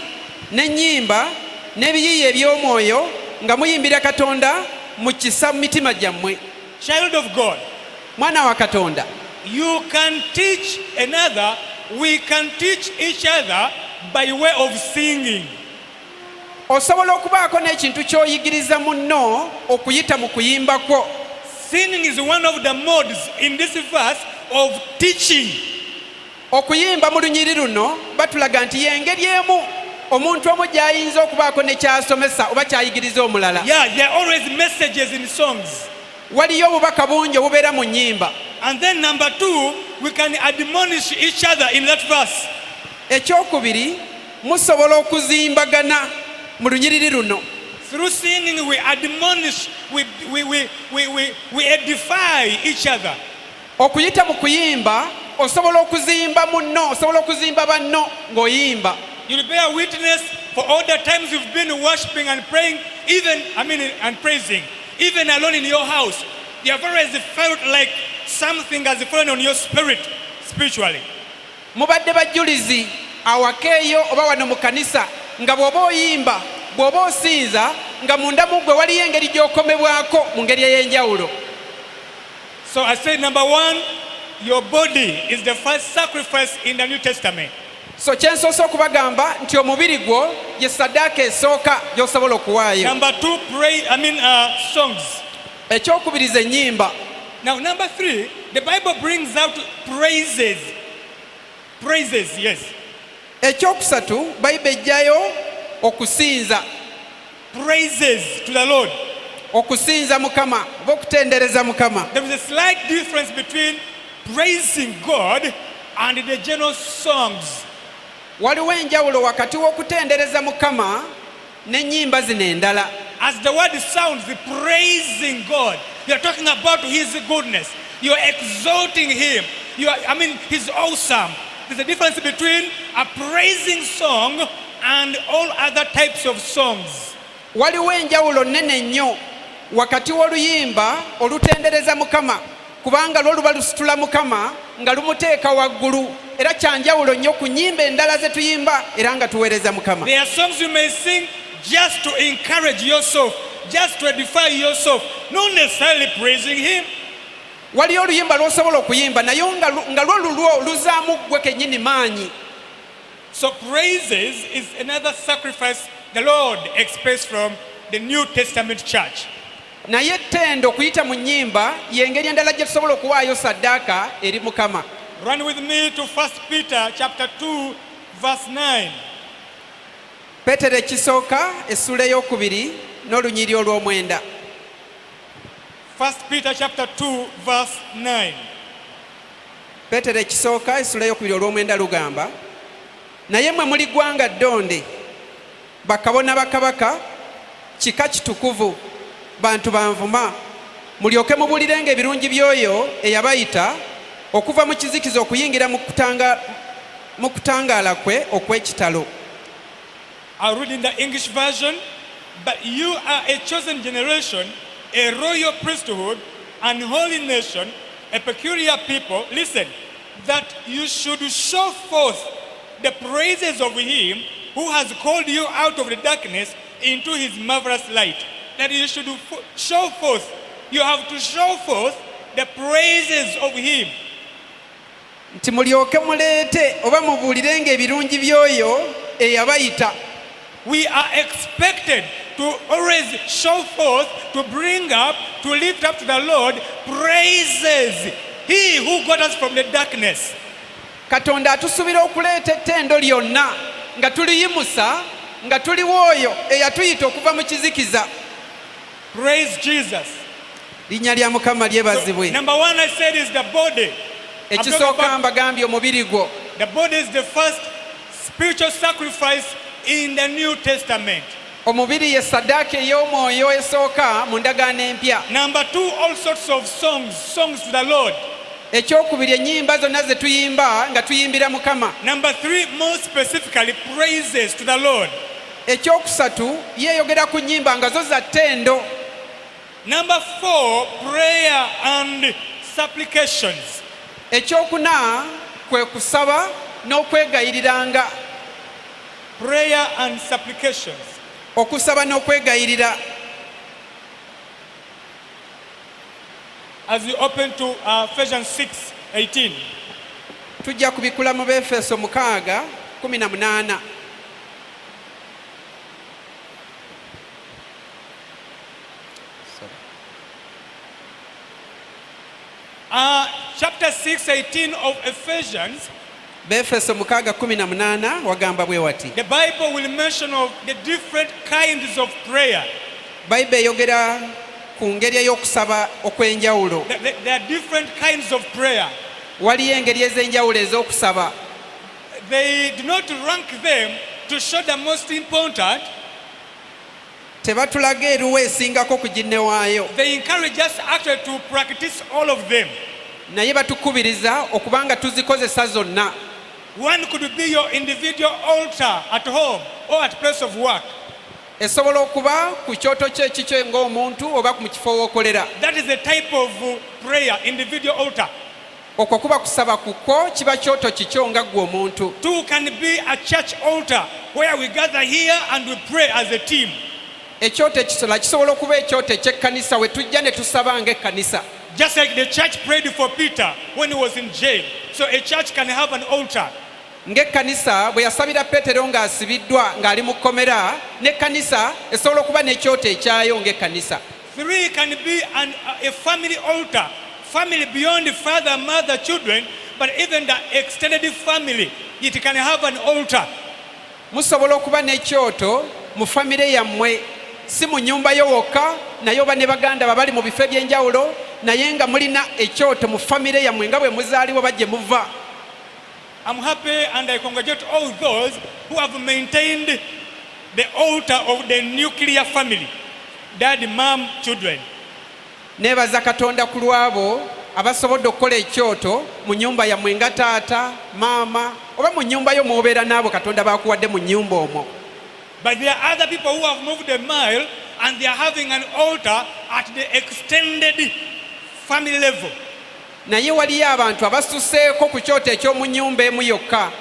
n'ennyimba n'ebiyiiye eby'omwoyo, nga muyimbira Katonda mu kisa mu mitima gyammwe. Child of God, Mwana wa Katonda, you can teach another, we can teach each other by way of singing. osobola okubaako n'ekintu ky'oyigiriza munno okuyita mu kuyimba kwo. Singing is one of the modes in this verse of teaching. Okuyimba mu lunyiri luno batulaga nti y'engeri emu omuntu omu gy'ayinza okubaako ne ky'asomesa oba ky'ayigiriza omulala. Yeah, there are always messages in songs. Waliyo obubaka bungi obubeera mu nnyimba. And then number 2, we can admonish each other in that verse. Ekyokubiri, musobola okuzimbagana mu lunyiriri luno. Through singing, we admonish, we edify each other. Okuyita mu kuyimba osobola okuzimba munno, osobola okuzimba banno ng'oyimba. You'll bear witness for all the times you've been worshiping and praying, and praising, even alone in your house. You have always felt like something has fallen on your spirit spiritually. Mubadde bajjulizi awaka eyo oba wano mu kanisa nga bw'oba oyimba, bw'oba osinza nga munda mu ggwe waliyo engeri gy'okomebwako mu ngeri ey'enjawulo. So I say, number 1, your body is the first sacrifice in the New Testament. So kyensoose okubagamba nti omubiri gwo ye saddaaka esooka gy'osobola okuwaayo. Number 2, songs. Ekyokubiriza ennyimba. Now number 3, the Bible brings out praises. Praises, yes. Ekyokusatu Bayibuli ejjayo okusinza. Praises to the Lord. Okusinza Mukama oba okutendereza Mukama. There is a slight difference between praising God and the general songs. Waliwo enjawulo wakati w'okutendereza Mukama n'ennyimba zino endala. As the word sounds, the praising God, you're talking about His goodness. You're exalting Him. He's awesome. There's a difference between a praising song and all other types of songs. Waliwo enjawulo nnene nnyo wakati w'oluyimba olutendereza Mukama, kubanga lwo luba lusitula Mukama nga lumuteeka waggulu, era kyanjawulo nnyo ku nnyimba endala ze tuyimba era nga tuweereza Mukama. There are songs you may sing just to encourage yourself, just to edify yourself, not necessarily praising Him. Waliyo oluyimba lw'osobola okuyimba naye nga lwo luzaamu ggwe kennyini maanyi. So praises is another sacrifice the Lord expects from the New Testament church. Naye ettendo okuyita mu nnyimba y'engeri endala gye tusobola okuwaayo saddaaka eri Mukama. Run with me to 1 Peter chapter 2 verse 9. Peetero ekisooka essula ey'okubiri n'olunyiri olw'omwenda. 1 Peter chapter 2 verse 9. Peetero ekisooka essula y'okubiri olw'omwenda lugamba, naye mmwe muli ggwanga ddonde, bakabona bakabaka, kika kitukuvu, bantu banvuma, mulyoke mubuulirenga ebirungi by'oyo eyabayita okuva mu kizikiza okuyingira mu kutangaala kwe okw'ekitalo. I'll read in the English version. But you are a chosen generation, a royal priesthood, an holy nation, a peculiar people. Listen, that you should show forth the praises of him who has called you out of the darkness into his marvelous light. That you should show forth. You have to show forth the praises of him. Nti mulyoke muleete oba mubuulirenga ebirungi by'oyo eyabayita. We are expected to always show forth, to bring up, to lift up to the Lord praises. He who got us from the darkness. Katonda atusuubira okuleeta ettendo lyonna nga tuliyimusa nga tuliwo oyo eyatuyita okuva mu kizikiza. Praise Jesus. Linnya lya Mukama lyebazibwe. Number one I said is the body. Ekisooka mbagambye omubiri gwo. The body is the first spiritual sacrifice in the New Testament. Omubiri ye saddaaka ey'omwoyo esooka mu ndagaano empya. Number two, all sorts of songs to the Lord. Ekyokubiri ennyimba zonna ze tuyimba nga tuyimbira Mukama. Number three, more specifically, praises to the Lord. Ekyokusatu yeeyogera ku nnyimba nga zo za ttendo. Number four, prayer and supplications. Ekyokuna kwe kusaba n'okwegayiriranga. Prayer and supplications. Okusaba n'okwegayirira. As you open to Ephesians 6:18. Tujja kubikula mu Befeso 6:18. Chapter 6:18 of Ephesians. Befeso 6:18 wagamba bwe wati. The Bible will mention of the different kinds of prayer. Bible eyogera ku ngeri ey'okusaba okw'enjawulo. There are different kinds of prayer. Waliyo engeri ez'enjawulo ez'okusaba. They do not rank them to show the most important. Tebatulaga eruwa esingako ku ginnewaayo. They encourage us actually to practice all of them. Naye batukubiriza okuba nga tuzikozesa zonna. One could be your individual altar at home or at place of work. Esobola okuba ku kyoto kye kikyo ng'omuntu oba ku kifo w'okolera. That is the type of prayer, individual altar. Okwo kuba kusaba kukwo kiba kyoto kikyo nga ggwe omuntu. Two can be a church altar where we gather here and we pray as a team. Ekyoto ekisala kisobola okuba ekyoto eky'ekkanisa we tujja ne tusaba ng'ekkanisa. Just like the church prayed for Peter when he was in jail. So a church can have an altar. Ng'ekkanisa bwe yasabira Peetero ng'asibiddwa ng'ali mu kkomera, n'ekkanisa esobola okuba n'ekyoto ekyayo ng'ekkanisa. Three can be a family altar. Family beyond the father, mother, children, but even the extended family, it can have an altar. Musobola okuba n'ekyoto mu famire yammwe, si mu nnyumba yo wokka, naye oba ne baganda babali mu bifo eby'enjawulo, naye nga mulina ekyoto mu famire yammwe nga bwe muzaaliwo bajje muva. I'm happy and I congratulate all those who have maintained the altar of the nuclear family. Dad, mom, children. Neebaza Katonda ku lwabo abasobodde okukola ekyoto mu nnyumba yammwe nga taata, maama, oba mu nnyumba yo mw'obeera n'abo Katonda baakuwadde mu nnyumba omwo. But there are other people who have moved a mile and they are having an altar at the extended family level. Naye waliyo abantu abasuseeko ku kyoto eky'omu nnyumba emu yokka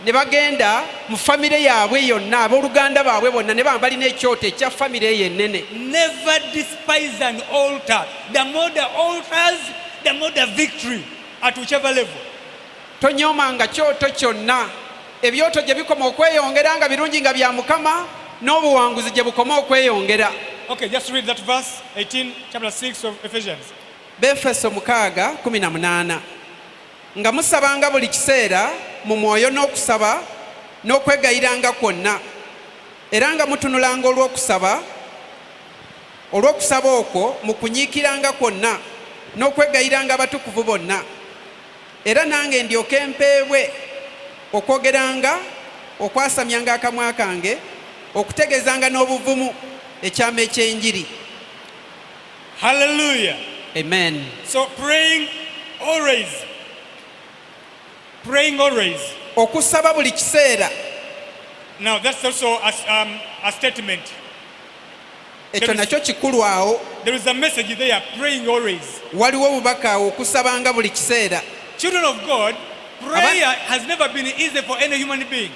ne bagenda mu famire yaabwe yonna, abooluganda baabwe bonna ne baba balina ekyoto ekya famire eyo ennene. Never despise an altar. The more the altars, the more the victory at whichever level. Tonyoomanga kyoto kyonna. Ebyoto gye bikoma okweyongera nga birungi nga bya Mukama, n'obuwanguzi gye bukoma okweyongera. Okay, just read that verse 18, chapter 6 of Ephesians. Befeso 6:18 nga musabanga buli kiseera mu mwoyo n'okusaba n'okwegayiranga kwonna, era nga mutunulanga olw'okusaba okwo mu kunyiikiranga kwonna n'okwegayiranga abatukuvu bonna. era nange ndyoke mpeebwe okwogeranga okwasamyanga akamwa kange okutegeezanga n'obuvumu ekyama eky'enjiri. Hallelujah. Amen. So praying always. Praying always. Okusaba buli kiseera. Now that's also a statement. Ekyo nakyo kikulu awo. There is a message there, praying always. Waliwo obubaka awo okusabanga buli kiseera. Children of God, prayer has never been easy for any human being.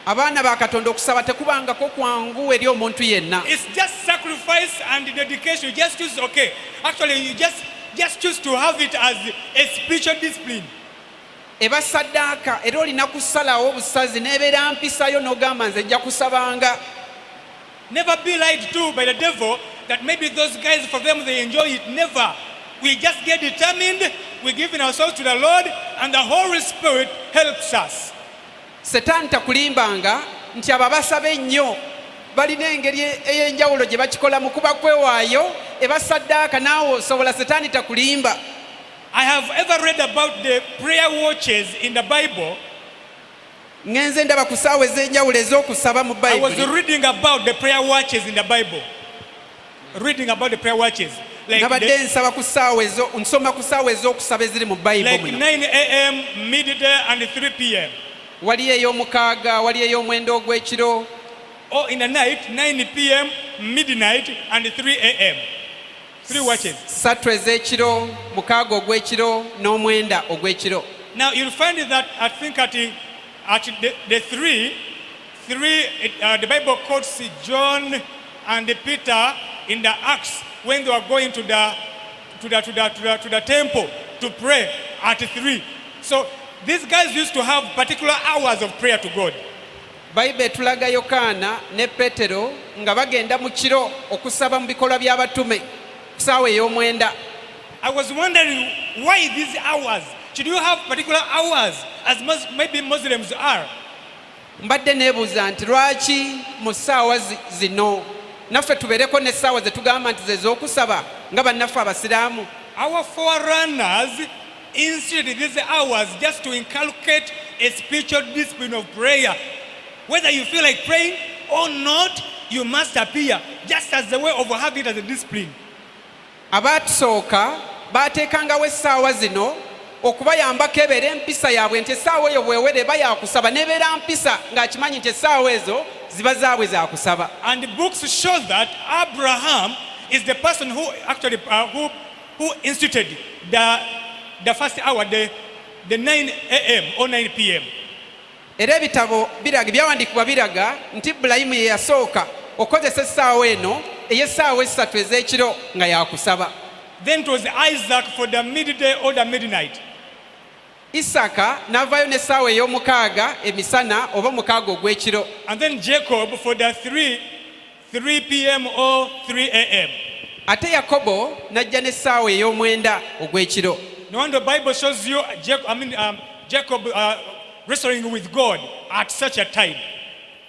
Abaana ba Katonda okusaba tekubangako kwangu eri omuntu yenna. It's just sacrifice and dedication. You just choose, okay. Actually, you just choose to have it as a spiritual discipline. Eba saddaaka era olina kusalawo obusazi n'ebeera mpisayo n'ogamba nze nja kusabanga. Never be lied to by the devil that maybe those guys, for them, they enjoy it. Never. We just get determined, we're giving ourselves to the Lord, and the Holy Spirit helps us. Setaani takulimbanga nti abo abasaba ennyo balina engeri ey'enjawulo gye bakikola mu kuba kwewaayo eba saddaaka naawe osobola. Setaani takulimba. I have ever read about the prayer watches in the Bible. Ngenze ndaba ku ssaawa ez'enjawulo ez'okusaba mu I was Bayibuli. reading about the prayer watches in the Bible. Reading about the prayer watches. Nabadde nsaba ku ssaawa ezo, nsoma ku ssaawa ez'okusaba eziri mu Bayibuli Like muno. 9 a.m., midday, and 3 p.m. Waliyo ey'omukaaga, waliyo ey'omwenda ogw'ekiro. Or in the night, 9 p.m., midnight, and 3 a.m. 3 watches. Ssatu ez'ekiro, mukaaga ogw'ekiro n'omwenda ogw'ekiro. Now you'll find that I think at the three, the Bible quotes John and Peter in the Acts when they were going to the temple to pray at 3. So these guys used to have particular hours of prayer to God. Bayibuli etulaga Yokaana ne Peetero nga bagenda mu kiro okusaba mu bikolwa by'abatume ku ssaawa ey'omwenda. I was wondering why these hours. Should you have particular hours as maybe Muslims are? Mbadde neebuuza nti lwaki mu ssaawa zino naffe tubeereko n'essaawa ze tugamba nti ze z'okusaba nga bannaffe Abasiraamu. Our forerunners instituted these hours just to inculcate a spiritual discipline of prayer. Whether you feel like praying or not, you must appear, just as the way of having it as a discipline. Abaatusooka baateekangawo essaawa zino okubayambako ebeera empisa yaabwe nti essaawa eyo bwewera eba yakusaba n'ebeera mpisa ng'akimanyi nti essaawa ezo ziba zaabwe zakusaba. And the books show that Abraham is the person who actually who instituted the first hour, the 9 a.m. or 9 p.m. Era ebitabo biraga byawandiikibwa biraga nti Ibulayimu ye yasooka okozesa essaawa eno ey'essaawa esatu ez'ekiro nga yakusaba. Then it was Isaac for the midday or the midnight. Isaka n'avaayo n'essaawa ey'omukaaga emisana oba omukaaga ogw'ekiro. And then Jacob for the 3 p.m. or 3 a.m. Ate Yakobo n'ajja n'essaawa ey'omwenda ogw'ekiro. No wonder the Bible shows you Jacob wrestling with God at such a time.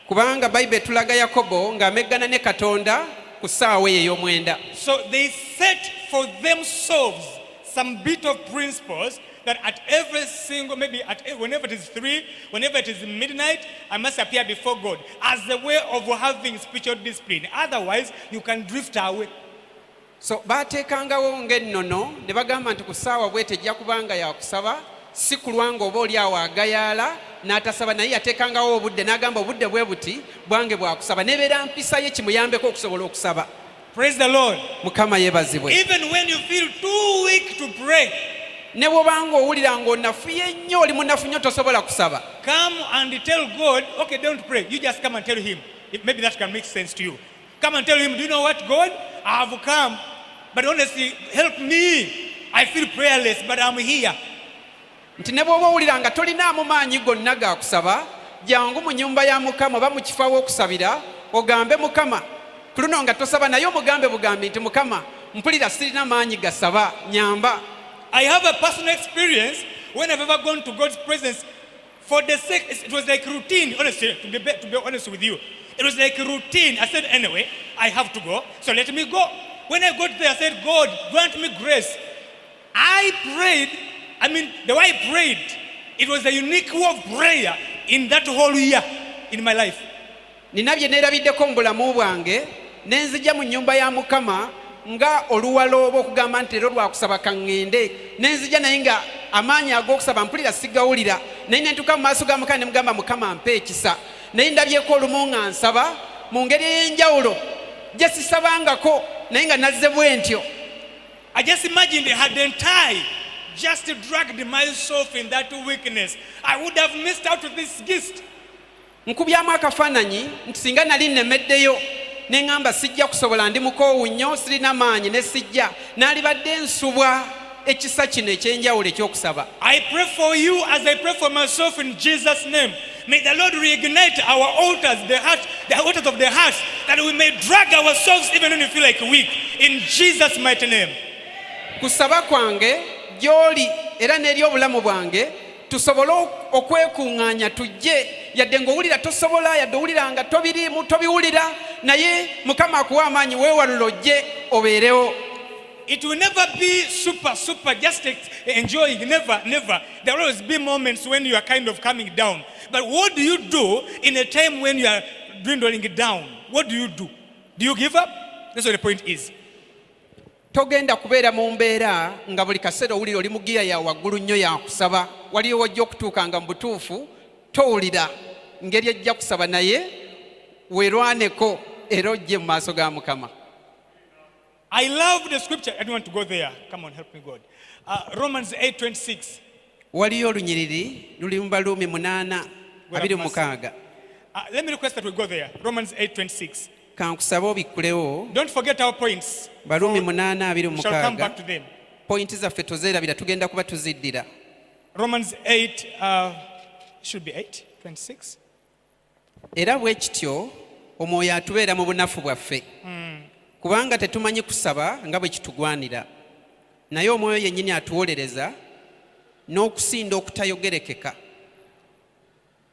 Kubanga Bayibuli etulaga Yakobo ng'ameggana ne Katonda ku ssaawa eyo ey'omwenda. So they set for themselves some bit of principles that at every single, whenever it is 3, whenever it is midnight, I must appear before God as a way of having spiritual discipline. Otherwise, you can drift away. So baateekangawo ng'ennono ne bagamba nti ku ssaawa bw'etyo ejja kubanga yakusaba, si kulwa ng'oba oli awo agayaala n'atasaba, naye yateekangawo obudde n'agamba obudde bwe buti bwange bwakusaba, n'ebeera mpisa ye kimuyambeko okusobola okusaba. Praise the Lord. Mukama yeebazibwe. Even when you feel too weak to pray, ne bw'obanga owulira ng'onafuye nnyo, oli munafu nnyo tosobola kusaba, come and tell God, okay, don't pray. You just come and tell him. Maybe that can make sense to you. Come and tell him, do you know what, God? I have come, but honestly, help me. I feel prayerless, but I'm here. Nti ne bw'oba owulira nga tolinaamu maanyi gonna ga kusaba, jangu mu nnyumba ya Mukama oba mu kifo aw'okusabira ogambe Mukama. Ku luno nga tosaba naye omugambe bugambi nti Mukama, mpulira sirina maanyi gasaba, nyamba. I have a personal experience when I've ever gone to God's presence for the sake, it was like routine, honestly, to be honest with you. It was like a routine. I said, anyway, I have to go, so let me go. When I got there, I said, God, grant me grace. I prayed I mean, the way I prayed, it was a unique way of prayer in that whole year in my life. Nina bye neerabiddeko mu bulamu bwange ne nzija mu nnyumba ya Mukama nga oluwalo obw'okugamba nti leero lwakusaba kaŋŋende, ne nzija naye nga amaanyi ag'okusaba mpulira sigawulira, naye ne ntuuka mu maaso ga Mukama ne mugamba Mukama mpa ekisa. Naye ndabyeko olumu nga nsaba mu ngeri ey'enjawulo gye sisabangako naye nga nazze bwe ntyo. I just imagined, hadn't I just dragged myself in that weakness, I would have missed out on this gift. Nkubyamu akafaananyi nti singa nali nemeddeyo ne ŋŋamba sijja kusobola, ndi mukoowu nnyo, sirina maanyi ne sijja, naalibadde nsubwa ekisa kino eky'enjawulo ekyokusaba. I pray for you as I pray for myself in Jesus' name. May the Lord reignite our altars, the altars of the heart, that we may drag ourselves even when we feel like weak. In Jesus' mighty name. Kusaba kwange gy'oli era n'eri obulamu bwange tusobole okwekuŋŋaanya tujje, yadde ng'owulira tosobola, yadde owulira nga tobiriimu tobiwulira, naye Mukama akuwa amaanyi weewalula ojje obeerewo. It will never be super, just enjoying, never. There will always be moments when you are kind of coming down. But what do you do in a time when you are dwindling down? What do? Do you give up? That's what the point is. Togenda kubeera mu mbeera nga buli kaseera owulira oli mu giya ya waggulu nnyo yakusaba, waliyo wajja okutuuka nga mu butuufu towulira ngeri ejja kusaba, naye weerwaneko era ojje mu maaso ga Mukama. I love the scripture. I don't want to go there. Come on, help me, God. Romans 8:26. Waliyo olunyiriri luli mu Baluumi 8:26. Let me request that we go there. Romans 8:26. Kankusaba obikkulewo. Don't forget our points. Baluumi We shall come 8:26. back to them. Pointi zaffe tozeerabira, tugenda kuba tuziddira. Romans 8, should be 8:26. Era bwe kityo Omwoyo atubeera mu bunafu bwaffe. Kubanga tetumanyi kusaba nga bwe kitugwanira, naye Omwoyo yennyini atuwolereza n'okusinda okutayogerekeka.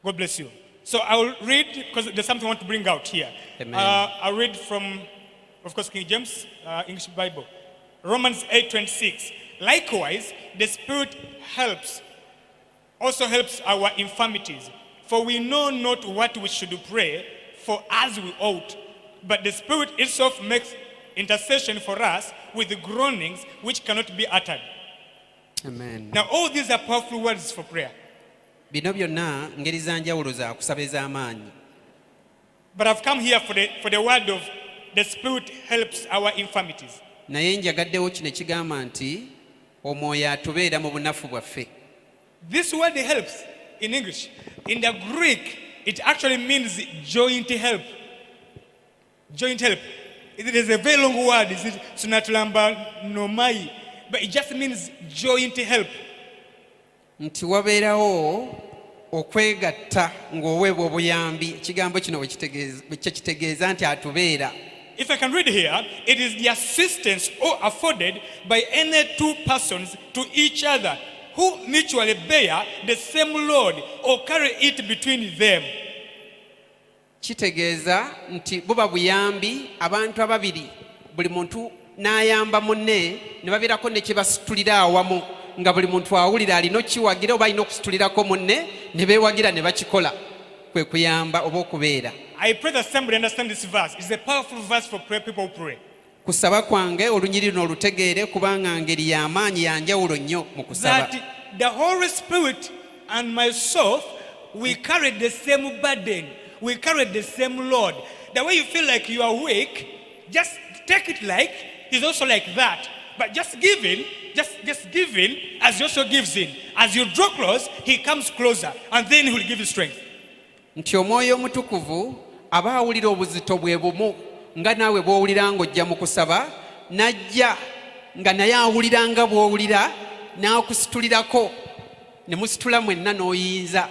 God bless you. So I will read, because there's something I want to bring out here. Amen. I'll read from, of course, King James, English Bible. Romans 8:26. Likewise, the Spirit also helps our infirmities. For we know not what we should pray for as we ought. But the Spirit itself makes intercession for us with groanings which cannot be uttered. Amen. Now, all these are powerful words for prayer. Bino byonna ngeri za njawulo za kusaba ez'amaanyi. But I've come here for the word of the Spirit helps our infirmities. Naye njagaddewo kino ekigamba nti Omwoyo atubeera mu bunafu bwaffe. This word helps in English. In the Greek, it actually means joint help. Joint help. It is a very long word. Is it sunatulamba nomai? But it just means joint help. Nti wabeerawo okwegatta ng'oweebwa obuyambi. Ekigambo kino bwe kitegeeza nti atubeera. If I can read here, it is the assistance afforded by any two persons to each other who mutually bear the same load or carry it between them. Kitegeeza nti buba buyambi abantu ababiri, buli muntu n'ayamba munne ne babeerako ne kye basitulira awamu, nga buli muntu awulira alina okiwagira oba alina okusitulirako munne ne beewagira ne bakikola, kwe kuyamba oba okubeera. I pray that somebody understand this verse. It's a powerful verse for prayer, people who pray. Kusaba kwange olunyiri luno olutegeere kubanga ngeri y'amaanyi ya njawulo nnyo mu kusaba. That the Holy Spirit and myself, we carry the same burden. We carry the same load. The way you feel like you are weak, just take it like He's also like that. But just give in, just give in as He also gives in. As you draw close, He comes closer, and then He will give you strength. Nti Omwoyo Omutukuvu aba awulira obuzito bwe bumu nga naawe bw'owulira ng'ojja mu kusaba, n'ajja nga naye awulira nga bw'owulira n'akusitulirako ne musitula mwenna n'oyinza.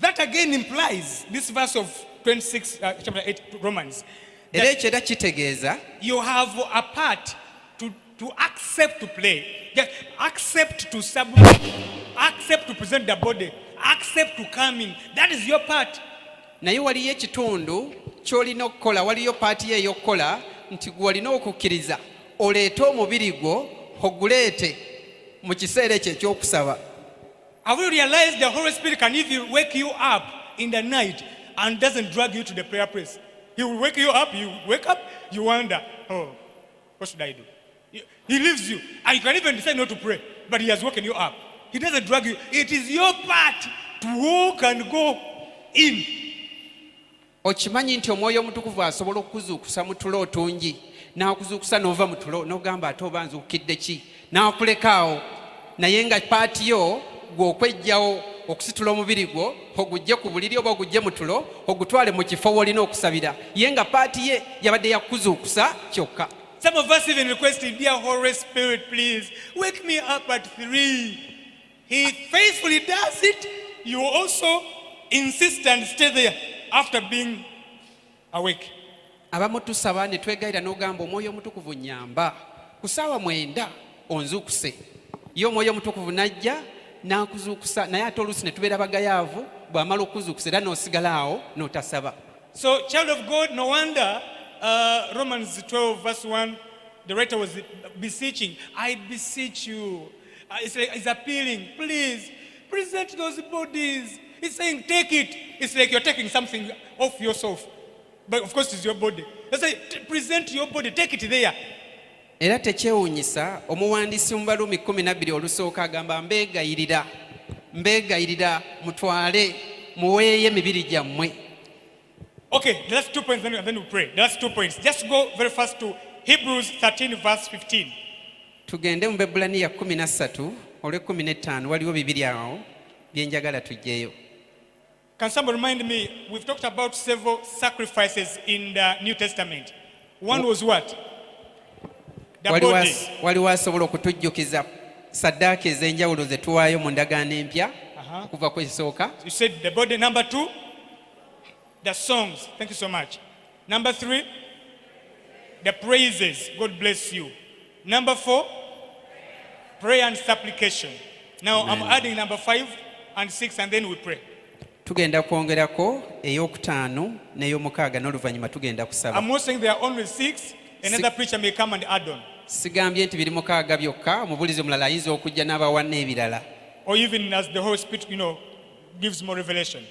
That again implies this verse of 26, chapter 8 Romans. Era ekyo era kitegeeza You have a part to accept to play, just accept to submit, accept to present the body, accept to come in. That is your part. naye waliyo ekitundu ky'olina okukola, waliyo paati ye ey'okukola nti gwe olina okukkiriza oleete omubiri gwo oguleete mu kiseera ekyo ekyokusaba. Have you realized the Holy Spirit can even wake you up in the night and doesn't drag you to the prayer place? He will wake you up, you wake up, you wonder, oh, what should I do? He leaves you, and you can even decide not to pray, but he has woken you up. He doesn't drag you. It is your part to walk and go in. Okimanyi nti omwoyo omutukuvu asobola okukuzuukusa mu tulo otungi, n'akuzuukusa n'ova mu tulo n'ogamba ate oba nzuukidde ki, n'akulekaawo, naye nga paati yo gw'okwejjawo okusitula omubiri gwo ogujje ku buliri oba ogujje mu tulo ogutwale mu kifo w'olina okusabira, ye nga paati ye yabadde yakuzuukusa kyokka. Some of us even requested, dear Holy Spirit, please wake me up at 3. He faithfully does it. You also insist and stay there after being awake. Abamu tusaba ne twegayira n'ogamba omwoyo omutukuvu nnyamba ku ssaawa 9 onzuukuse, ye omwoyo omutukuvu n'ajja n'akuzuukusa, naye ate oluusi ne tubeera bagayaavu bw'amala okuzuukusa era n'osigala awo n'otasaba. So, child of God, no wonder Romans 12 verse 1, the writer was beseeching, I beseech you. It's appealing, please present those bodies. It's saying take it. It's like you're taking something off yourself, but of course it's your body. It's like present your body, take it there. Era tekyewuunyisa omuwandiisi mu Baluumi 12 olusooka agamba mbeegayirira mutwale muweeye emibiri gyammwe. Okay, the last 2 points, then we pray. The last 2 points. Just go very fast to Hebrews 13 verse 15. Tugende mu Bebulaniya 13 olw'15 waliwo bibiri awo byenjagala tujjeyo. Can somebody remind me, we've talked about several sacrifices in the New Testament. One was what? The body. Waliwo asobola okutujjukiza saddaaka ez'enjawulo ze tuwaayo mu ndagaano empya okuva ku esooka. You said the body. Number 2, the songs. Thank you so much. Number 3, the praises. God bless you. Number 4, prayer and supplication. Now I'm adding number 5 and 6 and then we pray. Tugenda kwongerako ey'okutaano n'ey'omukaaga n'oluvannyuma tugenda kusaba. I'm not saying there are only 6. Another preacher may come and add on. Sigambye nti biri mukaaga byokka, omubuulizi omulala ayinza okujja n'abawa n'ebirala. Or even as the Holy Spirit, gives more revelation.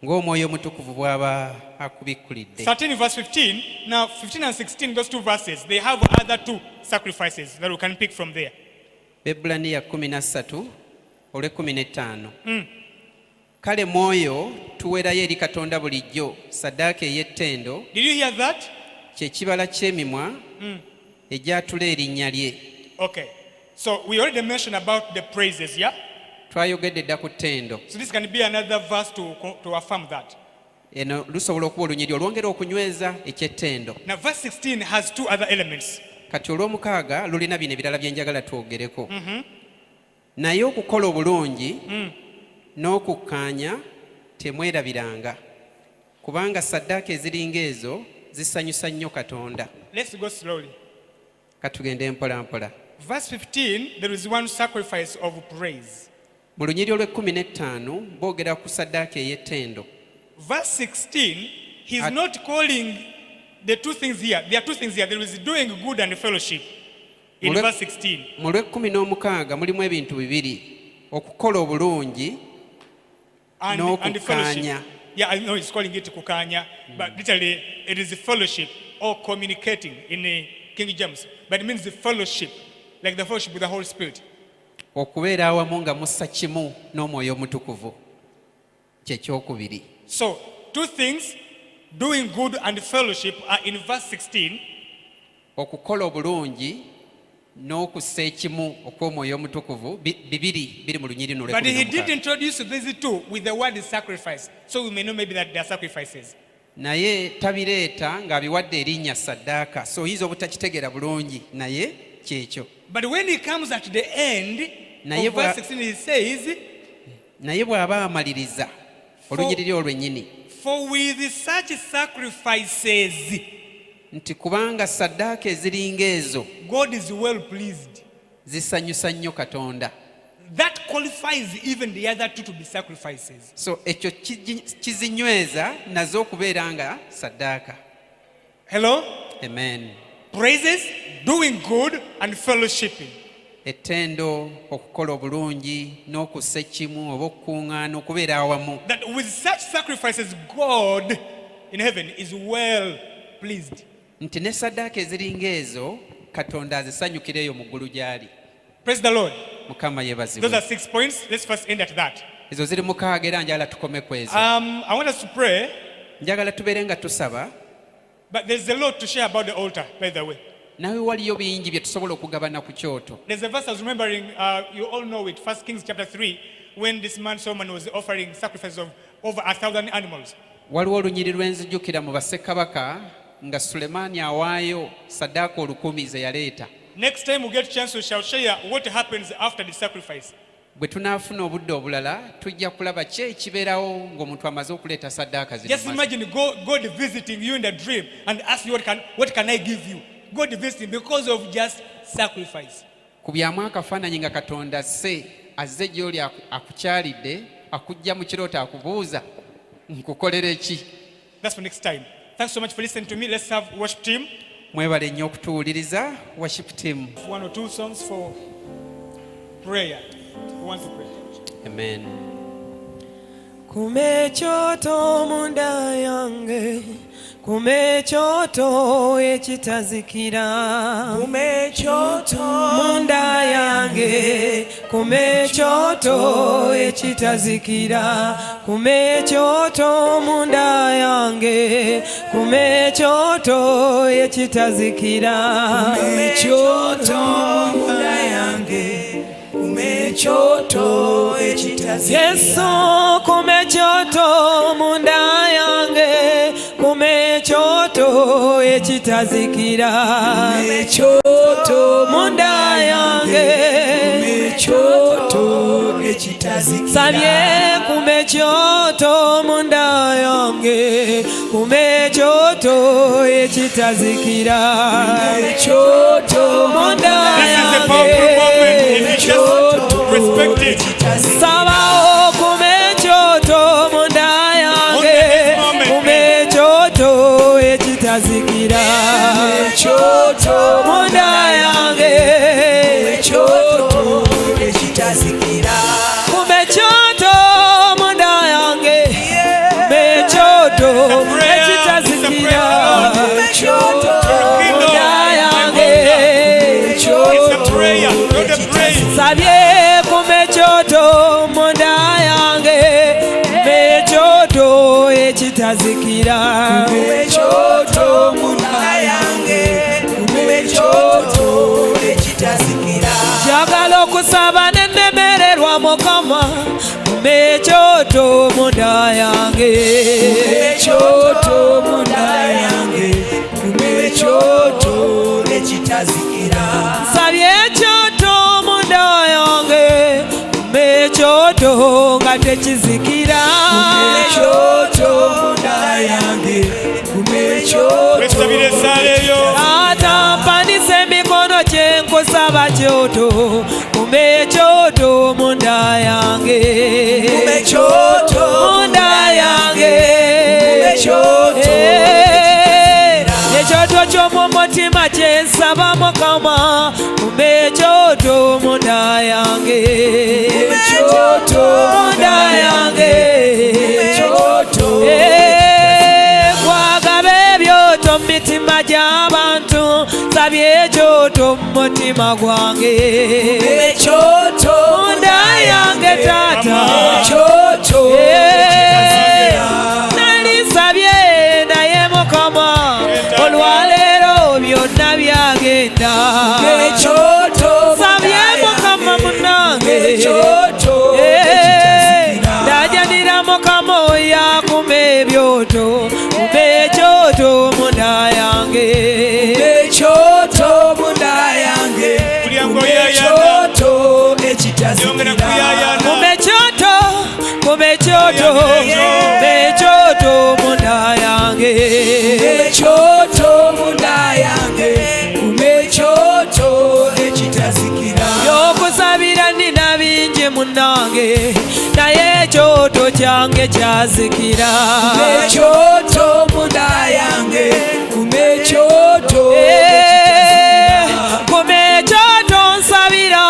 Ng'omwoyo omutukuvu bw'aba akubikkulidde. 13 verse 15. Now 15 and 16, those 2 verses, they have other 2 sacrifices that we can pick from there. Bebulaniya 13 olw'15. Kale mwoyo tuweerayo eri Katonda bulijjo saddaaka ey'ettendo. Did you hear that? Kye kibala ky'emimwa egyatula erinnya lye. Okay. So we already mentioned about the praises, yeah? Twayogedde dda ku ttendo. So this can be another verse to affirm that. Eno lusobola okuba olunyiriri olwongera okunyweza eky'ettendo. Now verse 16 has 2 other elements. Kati olw'omukaaga lulina bino ebirala bye njagala twogereko. Naye okukola obulungi n'okukkaanya temwerabiranga, kubanga saddaaka eziringa ezo zisanyusa nnyo Katonda. Let's go slowly. Katugende mpola mpola. Verse 15, there is one sacrifice of praise. Mu lunyiriri olw'15 boogera ku saddaaka ey'ettendo. Verse 16, he's not calling the 2 things here. There are 2 things here. There is doing good and fellowship. In verse 16. Mu lw'16 mulimu ebintu bibiri, okukola obulungi and fellowship. n'okukkaanya. Yeah, I know he's calling it kukanya, but literally it is a fellowship or communicating in King James. But it means the fellowship, like the fellowship with the Holy Spirit. Okubeera awamu nga mussa kimu n'omwoyo omutukuvu kyekyokubiri. So 2 things, doing good and fellowship, are in verse 16. Okukola obulungi n'okussa ekimu okw'omwoyo omutukuvu bibiri biri mu lunyiriri no But he did introduce these 2 with the word sacrifice. So we may know maybe that they are sacrifices. Naye tabireeta ng'abiwadde erinnya saddaaka, so oyinza obutakitegeera bulungi, naye kyekyo. But when he comes at the end of verse 16, he says, naye bw'aba amaliriza olunyiriri olwennyini, for with such sacrifices, nti kubanga saddaaka eziringa ezo God is well pleased. zisanyusa nnyo Katonda. That qualifies even the other 2 to be sacrifices. So ekyo kizinyweza nazo okubeera nga saddaaka. Hello? Amen. Praises, doing good, and fellowshipping. ettendo okukola obulungi n'okussa ekkimu oba okukuŋŋaana okubeera awamu That with such sacrifices, God in heaven is well pleased. nti ne ssaddaaka eziringa ezo katonda azisanyukira eyo mu ggulu gy'ali. Praise the Lord. Mukama Those yeebazibwe. are 6 points. Let's first end at that. Ezo ziri mukaaga era njagala tukome ku ezo. I want us to pray, Njagala tubeere nga tusaba, but there's a lot to share about the altar, by the way. nawe waliyo bingi bye tusobola okugabana ku kyoto. There's a verse I was remembering, you all know it, 1 Kings chapter 3, when this man Solomon was offering sacrifices of over 1,000 animals. Waliwo olunyiri lwe nzijukira mu bassekabaka nga Sulemaani awaayo ssaddaaka 1,000 ze yaleeta. Next time we get a chance, we shall share what happens after the sacrifice. Bwe tunaafuna obudde obulala tujja kulaba ki ekibeerawo ng'omuntu amaze okuleeta ssaddaaka zino. Just imagine God visiting you in the dream and ask you, what can I give you? God visiting because of just sacrifice. Ku byamu akafaananyi nga Katonda azze gy'oli akukyalidde akujja mu kirooto akubuuza nkukolere ki. That's for next time. Thanks so much for listening to me. Let's have worship team. Mwebale nnyo okutuwuliriza. Worship team. 1 or 2 songs for prayer. Who wants to pray? Amen. Kumekyoto munda yange, kumekyoto ekitazikira. Kumekyoto munda yange, kumekyoto ekitazikira. Kumekyoto munda yange, kumekyoto ekitazikira. Kumekyoto munda yange, kumekyoto ekitazikira. Yesu kumekyoto munda yange, kumekyoto ekitazikira. Kumekyoto munda yange, kumekyoto ekitazikira. Sabye kumekyoto munda yange, kumekyoto ekitazikira. Kumekyoto munda This is a powerful moment. If you just respect it. Sabao kumekyoto munda yange, kumekyoto ekitazikira. Kumekyoto munda yange, kumekyoto ekitazikira. Kumekyoto munda yange, kumekyoto ekitazikira. Kumekyoto munda yange, It's a prayer, not a praise. sabye kumekyoto munda yange, kumekyoto ekitazikira. Kumekyoto munda yange, kumekyoto ekitazikira. Njagala okusaba nenemererwa Mukama, kumekyoto munda yange, kumekyoto munda yange, kumekyoto ekitazikira. Nsabye ekyoto munda yange, kumekyoto nga tekizikira. Kumekyoto munda yange, kumekyoto. Wesabire esaleyo. Ata mpanise emikono gye nkusaba kyoto, kumekyoto munda yange, kumekyoto munda yange, kumekyoto. Ekyoto ky'omu mutima kye nsaba Mukama, kumekyoto munda yange, kumekyoto munda yange, kumekyoto. Kwagaba ebyoto mu mitima gy'abantu, nsabye ekyoto mu mutima gwange. Kumekyoto munda yange taata, kumekyoto. Nali nsabye naye Mukama, olwaleero byonna byagenda. Nsabye Mukama munnange, ndajanira Mukama oyo akuma ebyoto, kumekyoto munda yange, kumekyoto munda yange, Kulyango yayana. kumekyoto Yongera ekitazikira. kuyayana. Kumekyoto, kumekyoto, kumekyoto munda yange, kumekyoto munda yange, kumekyoto ekitazikira. Yokusabira nina bingi munnange, naye ekyoto kyange kyazikira. Kumekyoto munda yange, kumekyoto ekitazikira. Kumekyoto nsabira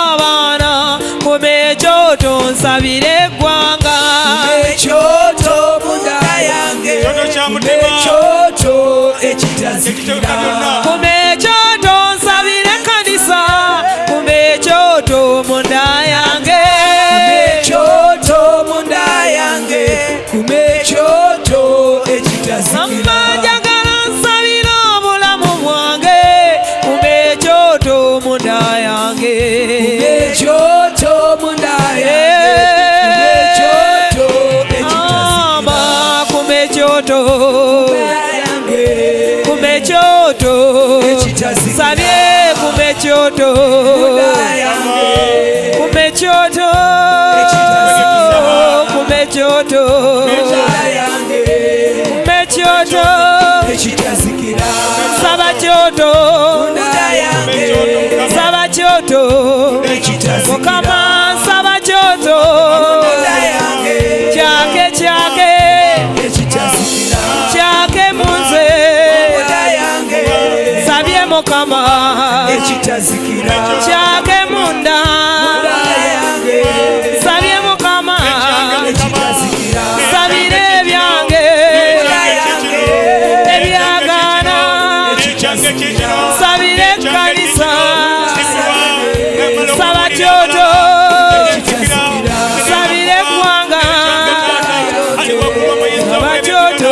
ekyoto ekitazikira kume ekyoto nsabire kanisa kume ekyoto munda yange kume ekyoto munda yange kume ekyoto ekitazikira njagala nsabire obulamu bwange kume ekyoto munda yange kume ekyoto munda Kumechoto sabye kumechoto kumechoto kumechoto kumechoto sabachoto sabachoto mukama sabachoto chake chake chake munze sabye mukama chake munda sabye mukama sabire ebyange ebyagana sabire kanisa sabachoto sabire gwanga sabachoto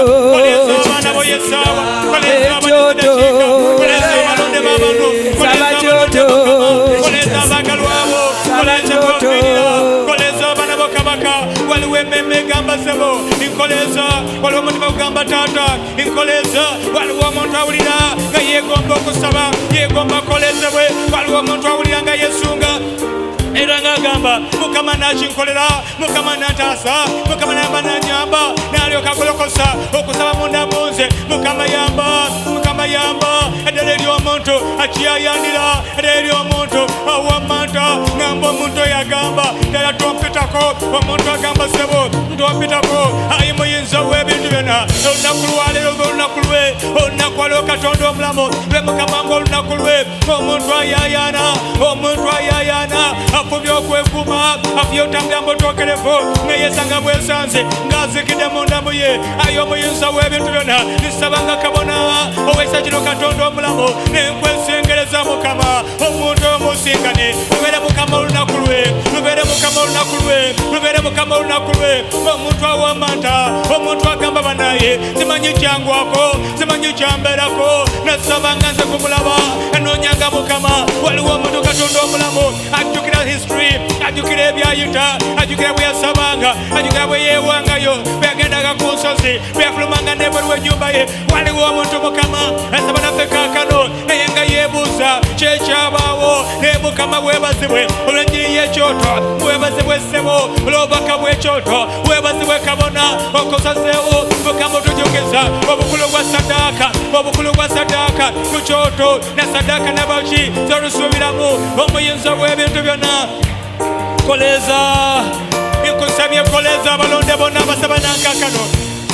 inkoleza waliwo omutima gugamba taata inkoleza waliwo omuntu awulira nga yegomba okusaba yegomba akolezebwe waliwo omuntu awulira nga yesunga era ng'agamba mukama nakinkolera mukama nantaasa mukama nayamba nanyamba nalyoka agolokosa okusaba munda munze mukama yamba eddala ery'omuntu akiyayanira eddala ery'omuntu awamanta ngamba omuntu yagamba ddala tompitako omuntu agamba sebo ntompitako ayi muyinza w'ebintu byonna olunaku lwaleero olunaku lwe olunaku waliwo katonda omulamu lwe mukama nga olunaku lwe omuntu ayayana afubye okwekuuma afubye otambula mbutokerevu ng'eyesanga bwesanze ng'azikidde mundamu ye ayi omuyinza w'ebintu byonna nisabanga kabona owesa kino katonda omulamu nenkwesengereza mukama omuntu omusingane lubeere mukama olunaku lwe lubeere mukama olunaku lwe lubeere mukama olunaku lwe omuntu awamanta omuntu agamba banaye simanyi kyangwako simanyi kyambeerako nasabanga nze kumulaba anoonyanga mukama waliwo omuntu katonda omulamu ajjukira history ajjukira ebyayita ajjukira bwe yasabanga ajjukira bwe yeewangayo bwe yagendaga ku nsozi bwe yafulumanga n'ebweru w'ennyumba ye waliwo omuntu mukama asaba naffe kaakano naye nga yeebuuza kyekyabaawo naye mukama bwebazibwe olw'enjiri y'ekyoto bwebazibwe ssebo olw'obubaka bw'ekyoto bwebazibwe kabona okosazeewo mukama otujogeza obukulu bwa sadaaka ku kyoto na sadaaka nabaki z'olusuubiramu omuyinza bw'ebintu byonna koleza nkusabye koleza abalonde bonna abasaba nankakano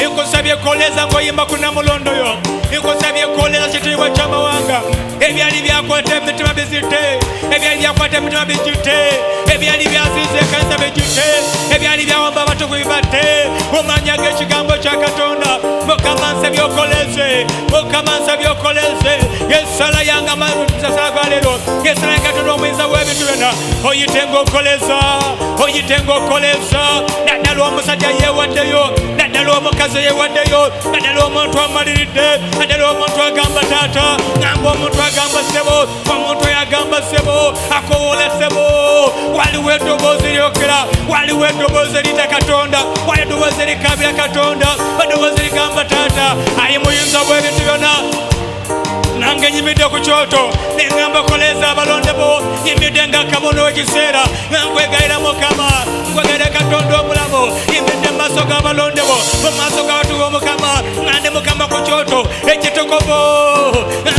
nkusabye koleza ng'oyimba ku namulondo yo nkusabye koleza kitiibwa ky'amawanga ebyali byakwata emitima bizite ebyali byakwata emitima bijute ebyali byaziza ekanisa bijute ebyali byawamba abatuku bibatte omanya g'ekigambo kya katonda mukama nsabye okoleze mukama nsabye okoleze yesala yanga masasagwalero yesala yanga katonda omuyinza w'ebintu byonna oyitenga okoleza naddala omusajja yeewaddeyo naddala omukazi yeewaddeyo naddala omuntu amaliridde naddala omuntu agamba taata ngamba omuntu agamba sebo omuntu yagamba sebo akowoola sebo waliwo eddoboozi lyokera waliwo eddoboozi eriyita katonda waliwo eddoboozi erikabira katonda eddoboozi ligamba taata ayi muyinza bw'ebintu byonna nange nyimidde ku kyoto neŋŋamba koleza abalonde bo nyimidde nga kabona w'ekiseera nkwegayira mukama nkwegayira katonda omulamu nyimidde mu maaso g'abalonde bo mu maaso g'abatuga omukama ngande mukama ku kyoto ekitukuvu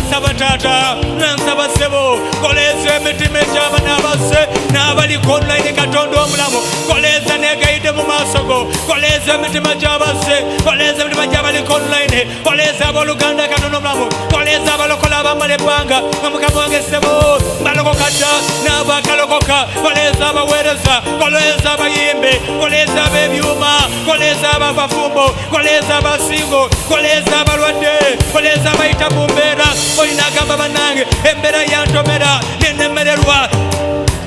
nansaba taata nansaba ssebo koleeza emitima egy'abaana basse n'abaliko online katonda omulamu koleeza negayidde mu maaso go koleeza emitima gy'abasse koleeza emitima gy'abaliko online koleeza abooluganda katonda omulamu koleeza abalokola abamala ebbanga omukama wange ssebo balokoka dda n'abakalokoka koleeza abaweereza koleeza abayimbe koleeza ab'ebyuma koleeza ababafumbo koleeza abasingo koleeza abalwadde koleeza abayita mu mbeera olina agamba bannange embeera yantomera nenemererwa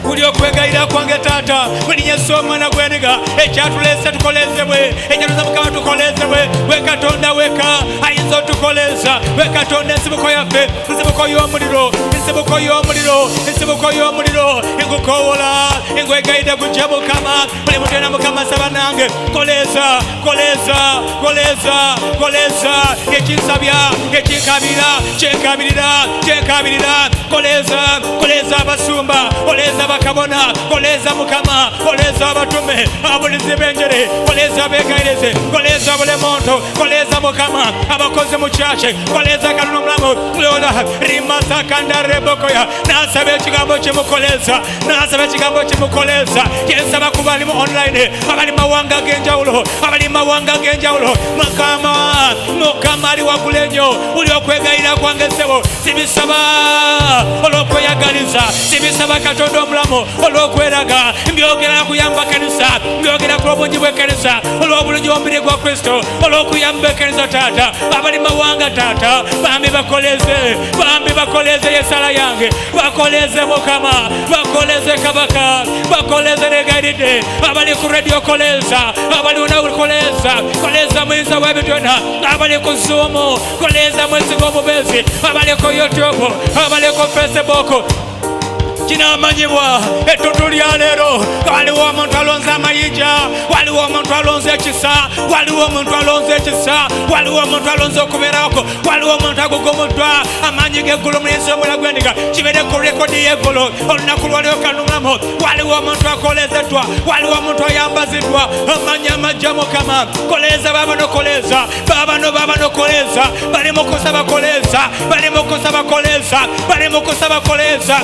buli okwegayira kwange taata buli Yesu omwana gw'eniga ekyatuleese tukolezebwe ekyatuza mukama tukolezebwe we katonda weka ayinza otukoleza we katonda ensibuko yaffe nsibuko y'omuliro nsibuko y'omuliro nsibuko y'omuliro engukowola engwegayidde gujja mukama buli muntu yena mukama saba nange koleza koleza koleza koleza ekinsabya ekinkabira kyenkabirira kyenkabirira koleza koleza abasumba koleza bakabona koleza mukama koleza abatume abulizi b'enjere koleza abegayireze koleza abulemonto koleza mukama abakozi mu kyakye koleza kaluna omulamu lola rimasakandarebokoya nasaba ekigambo kimukoleza nasaba ekigambo kimukoleza kyensaba ku bali mu online abali mawanga g'enjawulo abali mawanga g'enjawulo mukama ali waggulu ennyo buli okwegayira kwange ssebo sibisaba olw'okweyagaliza sibisaba katonda omulamu olw'okweraga mbyogera kuyamba kanisa mbyogera ku obungi bw'ekkanisa olw'obulungi bw'omubiri gwa kristo olw'okuyamba ekkanisa taata abali mawanga taata bambi bakoleze yesala yange bakoleze mukama bakoleze kabaka bakoleze negayidde abali ku radio koleza abali koleza muyinza w'ebintu byonna abali ku zoom koleza mwezi gw'omubezi abali ku youtube abali ku facebook kinamanyibwa ettundu lya leero waliwo omuntu alonze amayinja waliwo omuntu alonze ekisa waliwo omuntu alonze ekisa waliwo omuntu alonze okubeerako waliwo omuntu agugumuddwa amaanyi g'eggulu mu Yesu omwana gw'endiga kibeere ku rekodi y'eggulu olunaku lwaliwo kanumulamu waliwo omuntu akolezeddwa waliwo omuntu ayambaziddwa amaanyi amajja mukama koleza babano koleza babano koleza bali mu kusaba koleza bali mu kusaba koleza bali mu kusaba koleza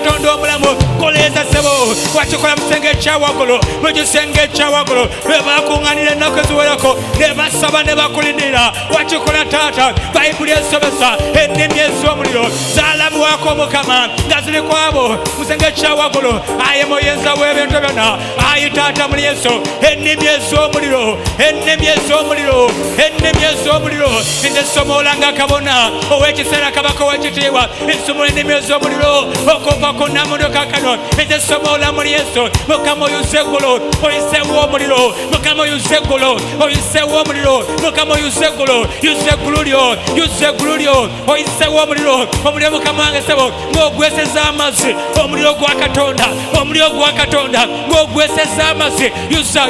katonda omulamu koleza ssebo wakikola musenge ekyawaggulu mu kisenge ekyawaggulu lwe bakuŋŋaanira ennaku eziwerako ne basaba ne bakulindirira wakikola taata bayibuli esomesa ennimi ez'omuliro zaalabwako omukama nga ziri ku abo musenge ekyawaggulu aye muyinza w'ebintu byonna ayi taata muli Yesu ennimi ez'omuliro ennimi ez'omuliro ennimi ez'omuliro nze somolanga kabona ow'ekiseera kabaka ow'ekitiibwa nsumula ennimi ez'omuliro okuva ku namundo kakano nze somola muli Yesu mukama oyuze eggulu oyiseewo omuliro mukama oyuze eggulu oyiseewo omuliro mukama oyuze eggulu yuze eggulu lyo yuze eggulu lyo oyiseewo omuliro omuliro mukama wange ssebo ng'ogweseza amazzi omuliro gwa katonda omuliro gwa katonda ng'ogweseza amazzi yuza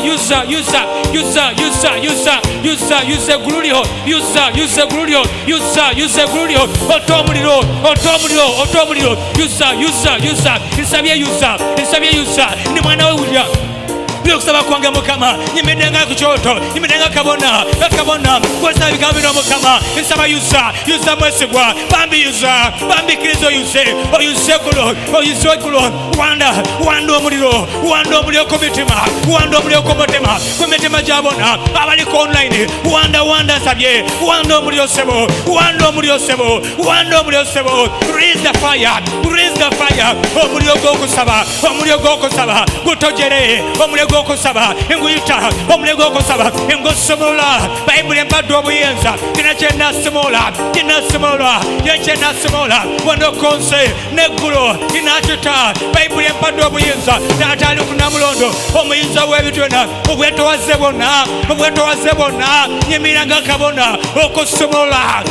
eggulu lyo yuza eggulu lyo yuza eggulu lyo ota omuliro yuza nsabye yuza ndi mwana we William byokusaba kwange mukama nyimiddenga ku kyoto nyimiddenga kabona kwesaba bigambo bino mukama nsaba yuza mwesigwa bambikiriza oyuze eggulo wanda omuliro ku mitima wanda omuliro ku mutima ku mitima gyabona abaliko online wanda nsabye wanda omuliro sebo raise the fire omuliro gw'okusaba gutojere omuliro gw'okusaba enguyita omuliro gw'okusaba engusumulula bayibuli empadde obuyinza kina kyenasumula wano konse neggulu kinakita bayibuli empadde obuyinza taata ali ku namulondo omuyinza w'ebintu byonna obwetowaze bwonna nyimiranga kabona okusumula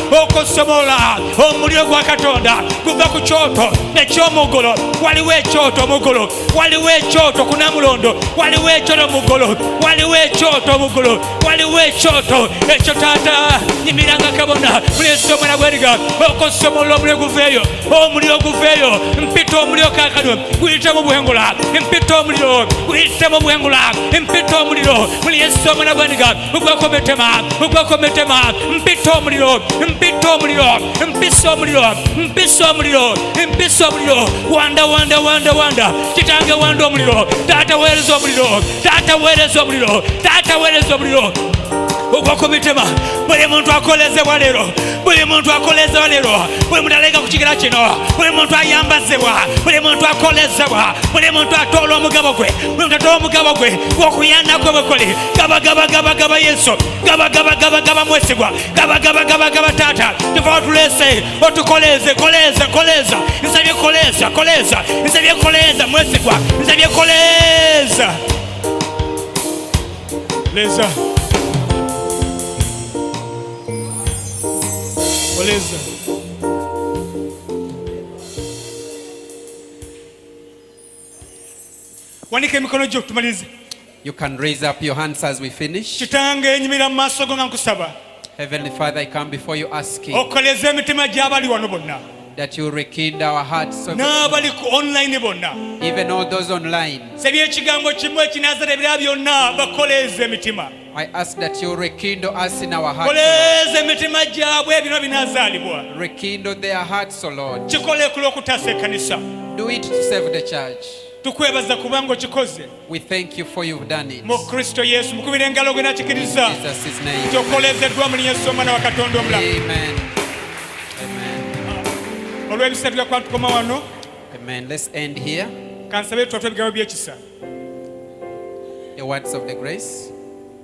omuliro gwa katonda guva ku kyoto eky'omuggulo waliwo ekyoto omuggulo waliwo ekyoto ku namulondo waliwo ekyoto mugolo, waliwo ekyoto mugolo, waliwo ekyoto ekyo taata nyimiranga kabona mulesa omwana gweriga okosa omuliro omuliro guveeyo, omuliro guveeyo, mpita omuliro kakano guyite mu bwengula, mpita omuliro guyite mu bwengula, mpita omuliro mulesa omwana gweriga ugwakometema, ugwakometema, mpita omuliro, mpita omuliro, mpisa omuliro, mpisa omuliro, mpisa omuliro, wanda wanda wanda wanda, kitange wanda omuliro, taata weereza omuliro, taata weereza omuliro, taata weereza omuliro ogwakometema. Buli muntu akolezebwa leero, buli muntu akolezebwa leero, buli muntu alega ku kigera kino, buli muntu ayambazebwa, buli muntu akolezebwa, buli muntu atoola omugabo gwe, buli muntu atoola omugabo gwe gw'okuyana gwe bwekoli. Gaba gaba gaba gaba Yesu, gaba gaba gaba gaba mwesigwa, gaba gaba gaba gaba taata tuva otulese otukoleze, koleza koleza, nsabye koleza koleza, nsabye koleza mwesigwa, nsabye koleza leza koleza. Wanika emikono gyo tumalize. You can raise up your hands as we finish. Kitange nyimira mu maaso go nga nkusaba Heavenly Father, I come before you asking okoleze emitima gy'abali wano bonna, that you rekindle our hearts, of, n'abali ku online bonna. even all those online. Sebye ekigambo kimu ekinaazala ebirala byonna bakoleeze emitima, I ask that you rekindle us in our hearts, koleeze emitima gyabwe ebino binaazaalibwa, rekindle their hearts, O Lord. kikole ku lw'okutaasa ekkanisa. Do it to save the church. Tukwebaza kubanga okikoze We thank you for you've done it. mu Kristo Yesu. Mukubira engalo gwe nakikiriza In Jesus' name. kyokolezeddwa mu Yesu omwana wa Katonda omulamu. Amen. Amen. Olw'ebiseera tugakwa tukoma wano, Amen. Let's end here. kansabe twatwe ebigambo by'ekisa. The words of the grace.